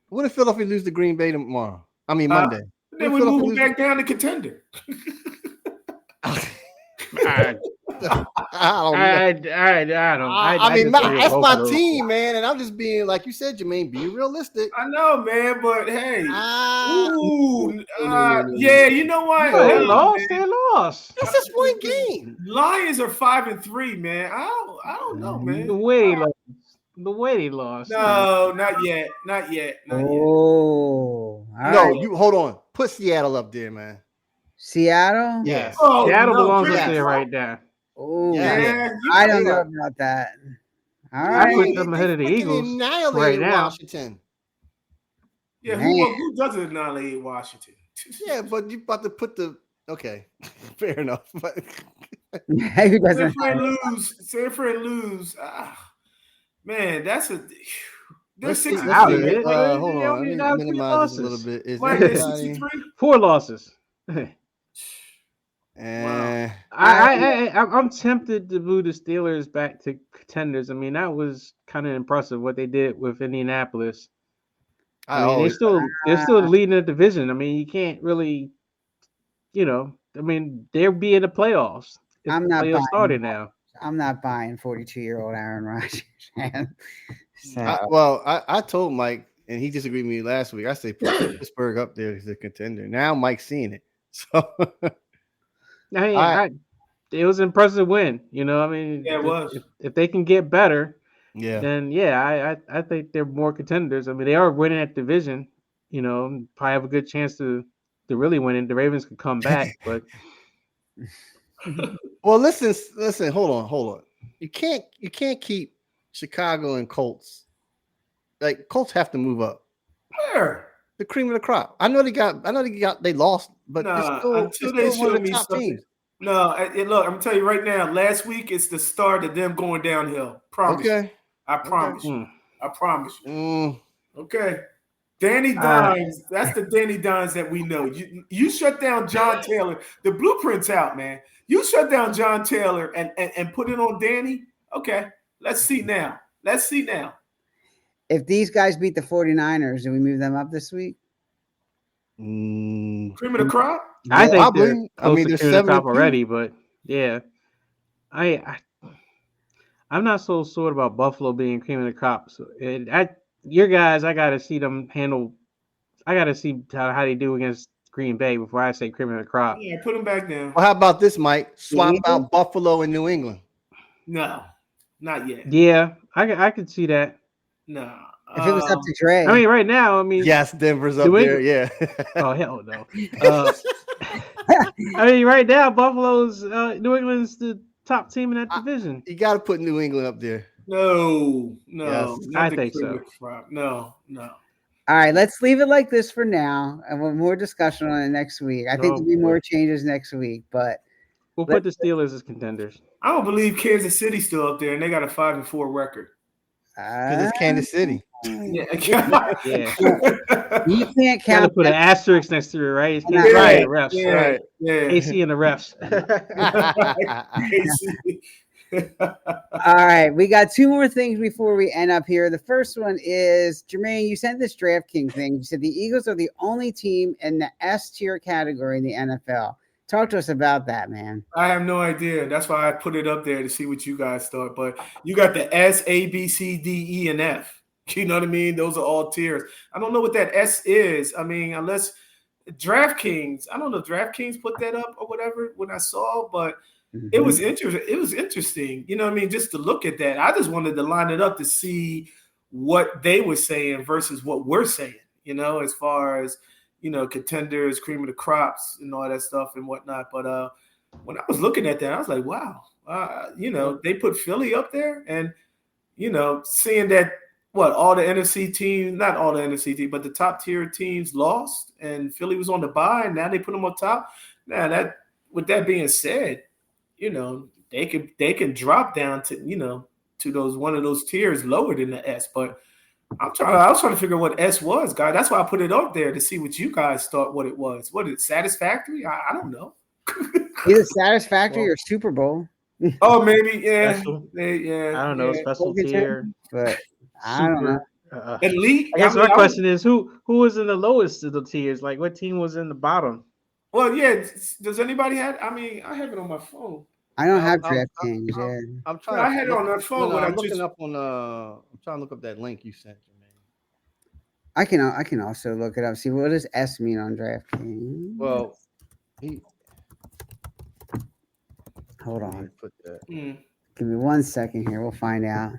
what if Philadelphia lose to Green Bay tomorrow? I mean Monday. Then we move back down to contender. I mean, that's my team, man, and I'm just being like you said, Jermaine, be realistic. I know, man, but hey, yeah, you know what? They lost. That's just one game. Lions are 5-3, man. I don't know, man. The way they lost. No, not yet. Oh, you hold on. Put Seattle up there, man. Seattle? Yes. Seattle belongs up there right now. Oh, yeah. I don't know about that. All right. I put them ahead of the Eagles right now. Washington. Yeah, who doesn't annihilate Washington? Yeah, but you about to put the fair enough. But who doesn't? San Fran lose. Man, that's a. They're 6 out of it. Hold on, let me minimize this a little bit. Is everybody 4 losses? Wow. I'm tempted to move the Steelers back to contenders. I mean, that was kind of impressive what they did with Indianapolis. They're still leading the division. I mean, you can't really, I mean, they'll be in the playoffs. I'm not playoffs started now. I'm not buying 42-year-old Aaron Rodgers. I told Mike, and he disagreed with me last week. I say put Pittsburgh up there as a contender. Now Mike's seeing it. So it was an impressive win. I mean, it was. If they can get better, then I think they're more contenders. I mean, they are winning that division. Probably have a good chance to really win it. The Ravens could come back, but well, listen, hold on. You can't keep Chicago and Colts. Like Colts have to move up. Where? The cream of the crop. I know they lost, but it's still one of the top teams. No, look, I'm telling you right now. Last week it's the start of them going downhill. Promise. Okay. I promise you. I promise you. Okay. Danny Dimes. That's the Danny Dimes that we know. You shut down John Taylor. The blueprint's out, man. You shut down John Taylor and put it on Danny. Okay. Let's see now. If these guys beat the 49ers, do we move them up this week? Cream of the crop? I think probably. They're 7 already, but yeah. I'm not so sure about Buffalo being cream of the crop. So your guys, I got to see them handle. I got to see how they do against Green Bay before I say cream of the crop. Yeah, put them back down. Well, how about this, Mike? Swap out Buffalo and New England. No, not yet. Yeah, I could see that. No. If it was up to Dre. I mean, right now, yes, Denver's up there. Yeah. Oh, hell no. I mean, right now, Buffalo's New England's the top team in that division. You got to put New England up there. No. Yes, I think so. No. All right, let's leave it like this for now, and we'll have more discussion on it next week. I think there'll be more changes next week, but we'll put the Steelers as contenders. I don't believe Kansas City's still up there, and they got a 5-4 record. Because it's Kansas City. Yeah. You can't count. To put an asterisk next to it, right? Right. The refs. Yeah. Right. Yeah. AC and the refs. All right, we got 2 more things before we end up here. The first one is, Jermaine, you sent this DraftKings thing. You said the Eagles are the only team in the S tier category in the NFL. Talk to us about that, man. I have no idea. That's why I put it up there to see what you guys thought. But you got the S, A, B, C, D, E, and F. You know what I mean? Those are all tiers. I don't know what that S is. I mean, unless DraftKings, I don't know if DraftKings put that up or whatever when I saw, but it was interesting. It was interesting. You know what I mean? Just to look at that. I just wanted to line it up to see what they were saying versus what we're saying, you know, as far as, you know, contenders, cream of the crops and all that stuff and whatnot. But when I was looking at that, I was like, wow, you know, they put Philly up there and, you know, seeing that all the NFC teams, not all the NFC teams, but the top tier teams lost and Philly was on the bye and now they put them on top. Now that, with that being said, you know, they can drop down to, you know, to those one of those tiers lower than the S. But I was trying to figure out what S was, guys. That's why I put it up there to see what you guys thought what it was. What is it, satisfactory? I don't know. Either satisfactory or Super Bowl. Oh, maybe, yeah. I don't know, special tier, but I super, don't know. Elite. I guess my question is who was in the lowest of the tiers? Like what team was in the bottom? Well, yeah. Does anybody have? I mean, I have it on my phone. I don't have DraftKings. Yeah, I'm trying. I had it on that phone. I'm looking up on. I'm trying to look up that link you sent, Jermaine. I can also look it up. See, what does S mean on DraftKings? Well, hold on. Put that. Give me 1 second here. We'll find out.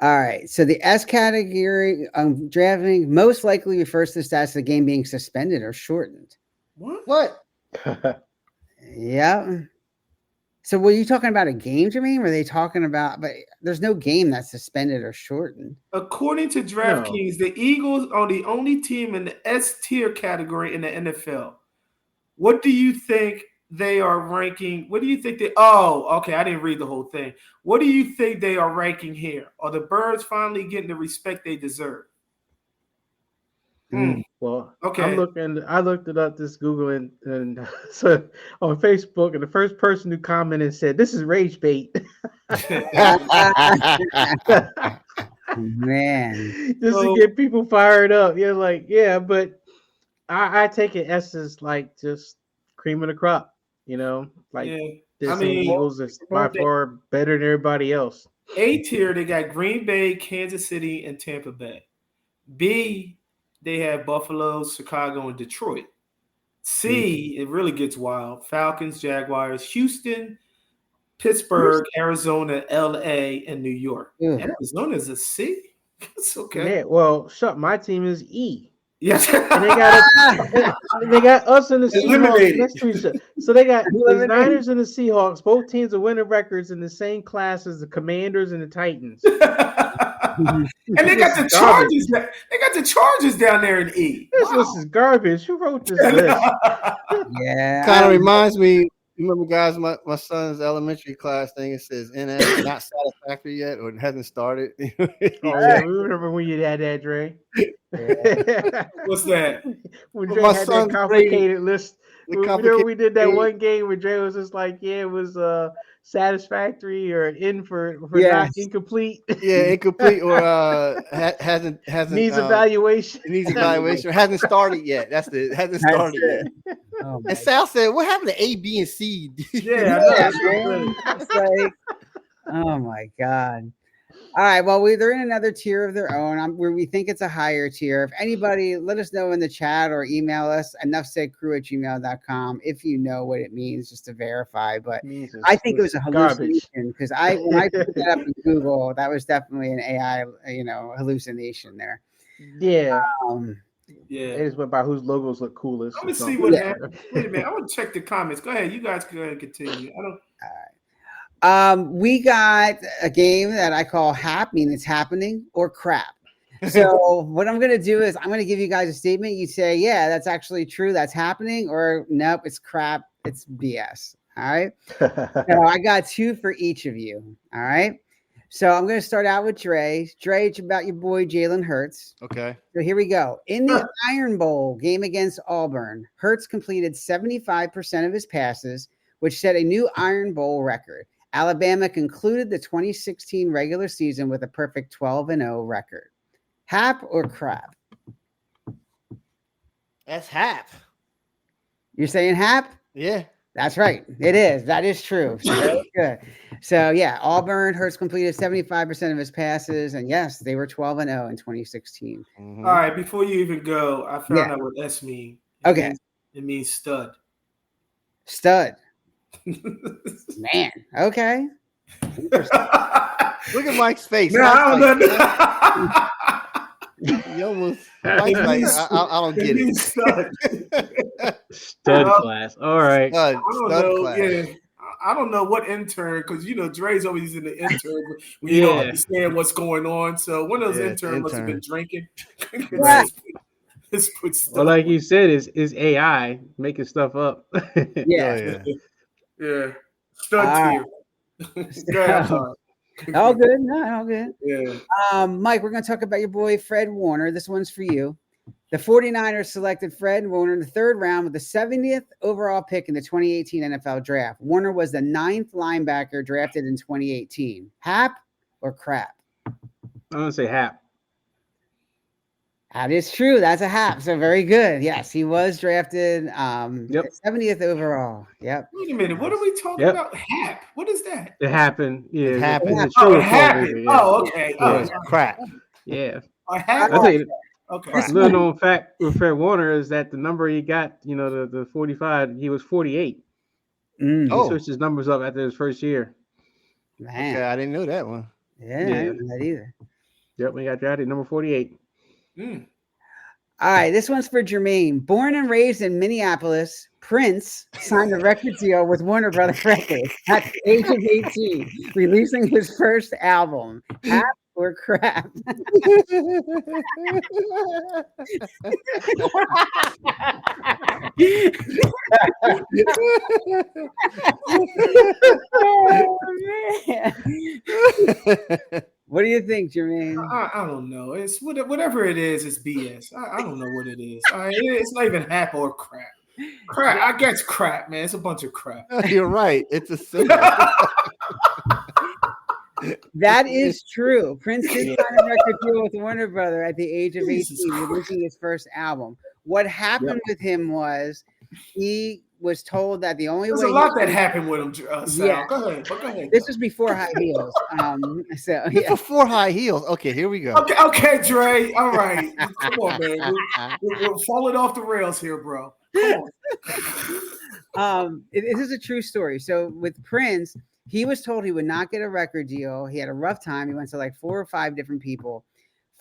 All right. So the S category drafting most likely refers to the status of the game being suspended or shortened. What? Yeah. So were you talking about a game, Jermaine? Were they talking about? But there's no game that's suspended or shortened. According to DraftKings, the Eagles are the only team in the S tier category in the NFL. What do you think they are ranking? What do you think they? Oh, okay. I didn't read the whole thing. What do you think they are ranking here? Are the Birds finally getting the respect they deserve? Well, okay. I looked it up, this Google and so on Facebook, and the first person who commented said, "This is rage bait." Man, just to get people fired up. You're like, yeah, but I take it S is like just cream of the crop, you know, like Eagles is by far better than everybody else. A tier, they got Green Bay, Kansas City, and Tampa Bay. B, they have Buffalo, Chicago, and Detroit. C, it really gets wild. Falcons, Jaguars, Houston, Pittsburgh, Arizona, LA, and New York. Arizona is a C? It's okay. Yeah, well, my team is E. Yes. And they got us and the Seahawks next to each other. So they got the Niners and the Seahawks. Both teams are winning records in the same class as the Commanders and the Titans. And they got the Chargers. They got the Chargers down there in E. This list is garbage. Who wrote this list? Yeah, kind of reminds me. You remember, guys, my son's elementary class thing. It says NF not satisfactory yet, or it hasn't started. Oh yeah, we remember when you had that, Dre. Yeah. What's that? When Dre had that complicated list. We did that one game where Dre was just like, yeah, it was satisfactory or in for not incomplete. Yeah, incomplete or hasn't needs evaluation. It needs evaluation. Or hasn't started yet. Hasn't started yet. Oh, and Sal said, "What happened to A, B, and C?" It's like, oh my god. All right, well, they're in another tier of their own. Where we think it's a higher tier. If anybody, let us know in the chat or email us, enoughsaidcrew@gmail.com, if you know what it means, just to verify. But I think it was a hallucination because when I put that up in Google, that was definitely an AI, hallucination there. Yeah. Yeah. It just went by whose logos look coolest. Let me see what happened. Wait a minute. I want to check the comments. Go ahead. You guys can go ahead and continue. All right. We got a game that I call HAP, meaning it's happening, or crap. So what I'm going to do is I'm going to give you guys a statement. You say, yeah, that's actually true. That's happening. Or nope, it's crap. It's BS. All right. So I got two for each of you. All right. So I'm going to start out with Dre. Dre, it's about your boy, Jalen Hurts. Okay. So here we go. In the Iron Bowl game against Auburn, Hurts completed 75% of his passes, which set a new Iron Bowl record. Alabama concluded the 2016 regular season with a perfect 12-0 record. Hap or crap? That's hap. You're saying hap? Yeah. That's right. It is. That is true. So very good. So yeah, Auburn, Hurts completed 75% of his passes, and yes, they were 12-0 in 2016. Mhm. All right, before you even go, I found Yeah. out what S means. Okay. It means stud. Stud. Man. Okay. Interesting. Look at Mike's face. No, I Mike's don't like, know. you almost. Mike's like, I don't It get means stud. it. Stud Well, class. All right. Stud, I don't stud know. class. Yeah, I don't know what intern, because Dre's always in the intern when you don't Yeah. understand what's going on. So one of those Yeah, interns must have been intern. drinking. Right. Let's put Well, stuff. like you said, is AI making stuff up. Yeah. Oh, yeah. Yeah, stud All tier. Go ahead, I'm sorry. All good. No, all good. Yeah. Mike, we're going to talk about your boy Fred Warner. This one's for you. The 49ers selected Fred Warner in the third round with the 70th overall pick in the 2018 NFL draft. Warner was the 9th linebacker drafted in 2018. Hap or crap? I'm gonna say Hap. That is true. That's a Hap. So very good. Yes, he was drafted 70th overall. Yep. Wait a minute. What are we talking Yep. about? Hap. What is that? It happened. Yeah, It happened. The Oh, show it was called happened. Later, yeah. Oh, okay. Yeah, it's crap. Yeah. A hap. I think Okay. Crap. little known fact with Fred Warner is that the number he got, the 45, he was 48. Mm, He Oh. switched his numbers up after his first year. man. Okay, I didn't know that one. Yeah, I didn't know that either. Yep, we got drafted number 48. Mm. All right, this one's for Jermaine. Born and raised in Minneapolis, Prince signed a record deal with Warner Brothers Records at the age of 18, releasing his first album. Hap or crap? Oh, man. What do you think, Jermaine? I don't know. It's whatever it is. It's BS. I don't know what it is. It's not even hap or crap. Crap. I guess crap, man. It's a bunch of crap. You're right. It's a symbol. That is true. Prince did sign a record deal with Warner Brothers at the age of 18, releasing his first album. What happened with him was he was told that the only There's way a lot that happened with him. Sal. Yeah. Go ahead. This was before High Heels. So It's yeah. before high heels. Okay, here we go. Okay, Dre. All right. Come on, man. We're falling off the rails here, bro. Come on. This is a true story. So with Prince, he was told he would not get a record deal. He had a rough time. He went to like 4 or 5 different people.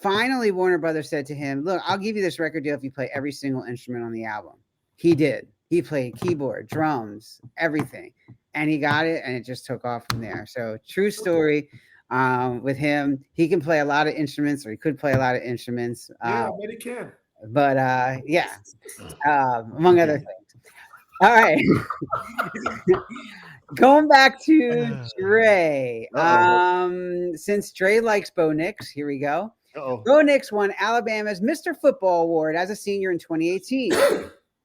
Finally, Warner Brothers said to him, "Look, I'll give you this record deal if you play every single instrument on the album." He did. He played keyboard, drums, everything, and he got it, and it just took off from there. So true story. With him, he can play a lot of instruments, or he could play a lot of instruments. Yeah, I bet he can. But among other things. All right. Going back to Dre. Since Dre likes Bo Nix, here we go. Uh-oh. Bo Nix won Alabama's Mr. Football Award as a senior in 2018.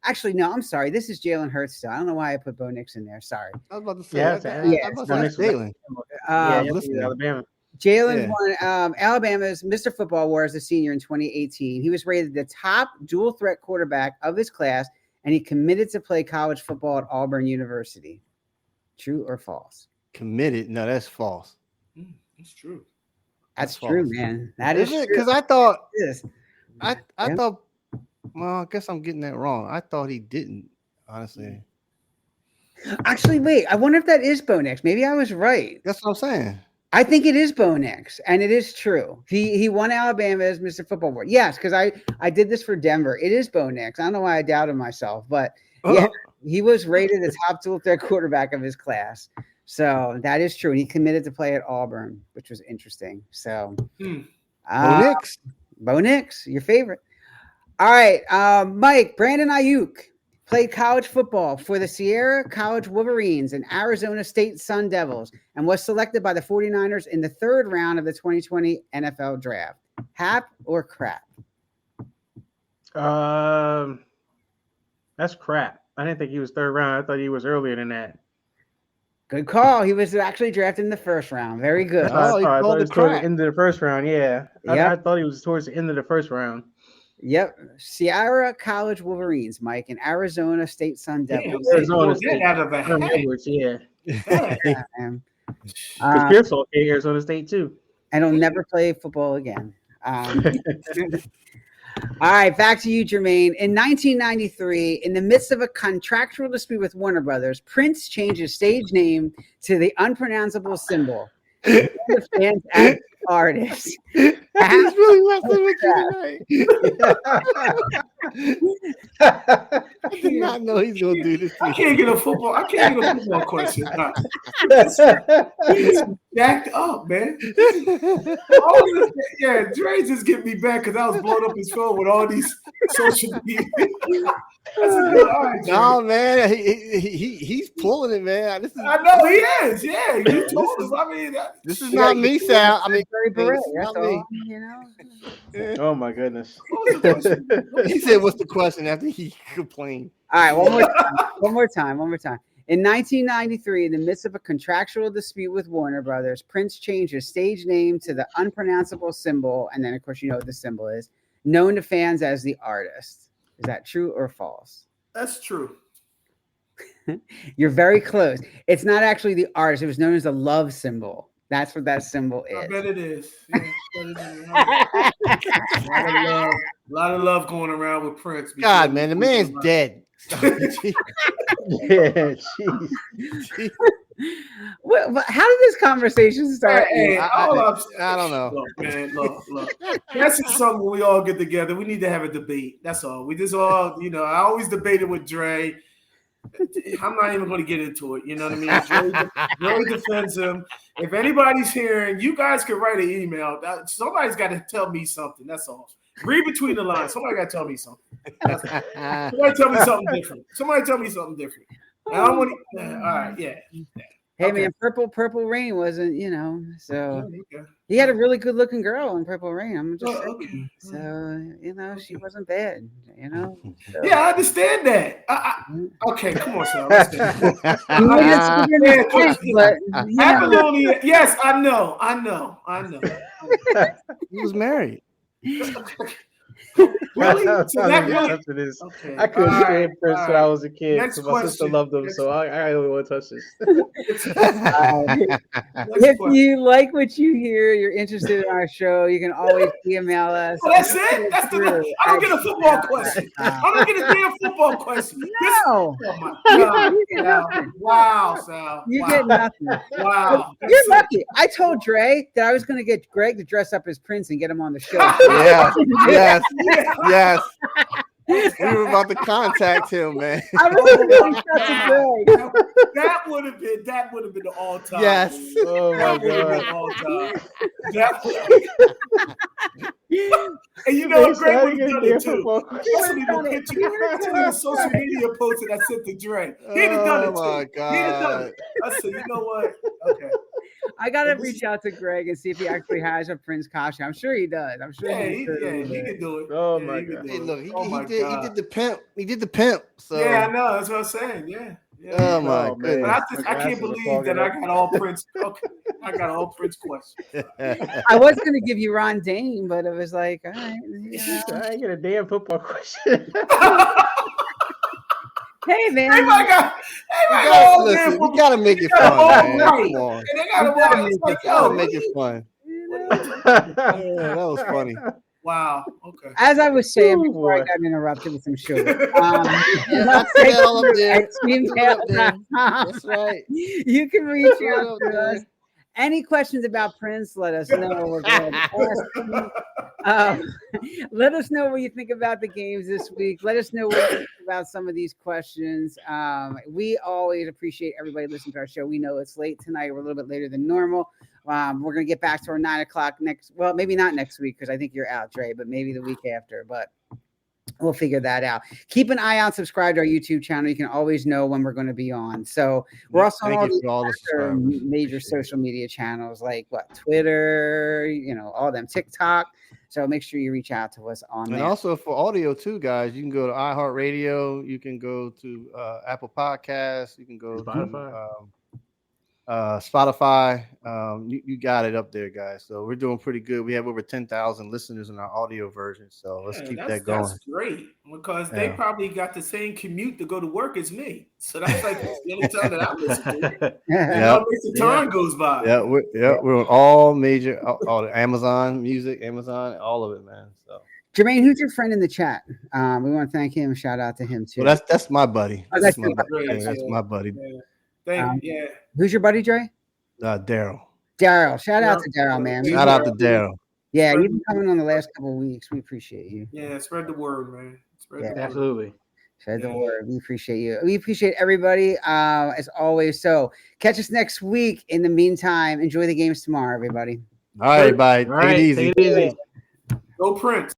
Actually, no, I'm sorry. This is Jalen Hurts still. I don't know why I put Bo Nix in there. Sorry. I was about to say. Yeah, I was about to say Jalen. Listening. Alabama. Jalen won Alabama's Mr. Football Award as a senior in 2018. He was rated the top dual threat quarterback of his class, and he committed to play college football at Auburn University. True or false? Committed? No, that's false. It's true. That's That's true, false. man. That is it? true. Because I thought, It is. I thought, well, I guess I'm getting that wrong. I thought he didn't, honestly. Actually, wait. I wonder if that is Bo Nix. Maybe I was right. That's what I'm saying. I think it is Bo Nix, and it is true. He won Alabama's Mr. Football Award. Yes, because I did this for Denver. It is Bo Nix. I don't know why I doubted myself, but yeah, he was rated the top dual threat quarterback of his class. So that is true. And he committed to play at Auburn, which was interesting. So Bo Nix. Bo Nix, your favorite. All right, Mike, Brandon Ayuk played college football for the Sierra College Wolverines and Arizona State Sun Devils and was selected by the 49ers in the third round of the 2020 NFL Draft. Hap or crap? That's crap. I didn't think he was third round. I thought he was earlier than that. Good call. He was actually drafted in the first round. Very good. Oh, he I thought called it it was towards crap. the end of the first round. Yeah. Yep. I thought he was towards the end of the first round. Yep. Sierra College Wolverines, Mike, and Arizona State Sun Devils. Arizona Get State. out of a Herm hat. Edwards, yeah. Man. Because Pearsall okay, Arizona State too. And he'll never play football again. All right, back to you, Jermaine. In 1993, in the midst of a contractual dispute with Warner Brothers, Prince changed his stage name to the unpronounceable symbol. The fans as artist. He's really messing with you tonight. I did not know he's gonna do this. I can't get a football question. It's jacked up, man. Yeah, Dre just get me back because I was blowing up his phone with all these social media. That's a good argument. No, man, he's pulling it, man. I know he is. Yeah, you told us. I mean, this is not me, Sal. I mean, That's not all, me. you know. Oh my goodness. He said, "What's the question?" After he complained. All right, one more time. In 1993, in the midst of a contractual dispute with Warner Brothers, Prince changed his stage name to the unpronounceable symbol, and then, of course, you know what the symbol is, known to fans as the artist. Is that true or false? That's true. You're very close. It's not actually the artist. It was known as the love symbol. That's what that symbol is. I bet it is. Yeah, a lot of love going around with Prince. God, man, the man's dead. Yeah, jeez. Well, but how did this conversation start? Hey, I don't know. Look, man, look. That's just something when we all get together. We need to have a debate. That's all. We just all, I always debated with Dre. I'm not even going to get into it. You know what I mean? Dre defends him. If anybody's hearing, you guys can write an email. Somebody's got to tell me something. That's all. Read between the lines. Somebody got to tell me something. Somebody tell me something different. I don't want to. All right, yeah. Hey, man, Purple Rain wasn't, so he had a really good looking girl in Purple Rain. I'm just saying. So, she wasn't bad, So. Yeah, I understand that. Okay, come on, Sal. Apollonia. Yes, I know. He was married. Really? So that really? Okay. I couldn't stand Prince when I was a kid because my sister loved him, so I only want to touch this. If you like what you hear, you're interested in our show, you can always email us. Oh, that's it? I don't get a football question. I don't get a damn football question. No. Oh my God. Wow, Sal. You get nothing. Wow. You're lucky. I told Dre that I was going to get Greg to dress up as Prince and get him on the show. Yeah. Yes. We were about to contact him, man. I was that would have been the all time. Yes. Oh my God. All time. And you know, Greg would have done it too. The social media post that I sent to Dre. He'd have done it too. Oh my God. I said, you know what? Okay. I gotta reach out to Greg and see if he actually has a Prince costume. I'm sure he does. I'm sure he can do it. Oh my God! Hey, look, he did the pimp. He did the pimp. So yeah, I know. That's what I'm saying. Yeah. Oh my goodness! But I can't believe that I got all Prince. Okay, I got all Prince questions. I was gonna give you Ron Dane, but it was like, all right. I ain't get a damn football question. Hey man, we gotta make it fun, man. Come on. They gotta make it fun. That was funny. Wow. Okay. As I was saying before I got interrupted with some sugar. That's right. You can reach out to us. Any questions about Prince, let us know. We're glad to ask you. Let us know what you think about the games this week. Let us know what you think about some of these questions. We always appreciate everybody listening to our show. We know it's late tonight. We're a little bit later than normal. We're going to get back to our 9 o'clock maybe not next week because I think you're out, Dre, but maybe the week after. But we'll figure that out. Keep an eye out. Subscribe to our YouTube channel. You can always know when we're going to be on. So we're also on all the major social media channels like Twitter, all them, TikTok. So make sure you reach out to us on there. And also for audio too, guys, you can go to iHeartRadio. You can go to Apple Podcasts. You can go to Spotify. You got it up there, guys. So we're doing pretty good. We have over 10,000 listeners in our audio version. So let's keep that going. That's great because they probably got the same commute to go to work as me. So that's like the only time that I listen to it. Yeah, the time goes by. Yeah, we're on all major, all the Amazon Music, Amazon, all of it, man. So Jermaine, who's your friend in the chat? We want to thank him. Shout out to him too. Well, that's my buddy. That's my buddy. That's my buddy. Who's your buddy, Dre? Daryl. Daryl. Shout out to Daryl, man. Shout out to Daryl. Yeah, you've been coming on the last couple of weeks. We appreciate you. Yeah, spread the word, man. Absolutely. Spread the word. We appreciate you. We appreciate everybody, as always. So catch us next week. In the meantime, enjoy the games tomorrow, everybody. All right, everybody. Take it easy. Go Prince.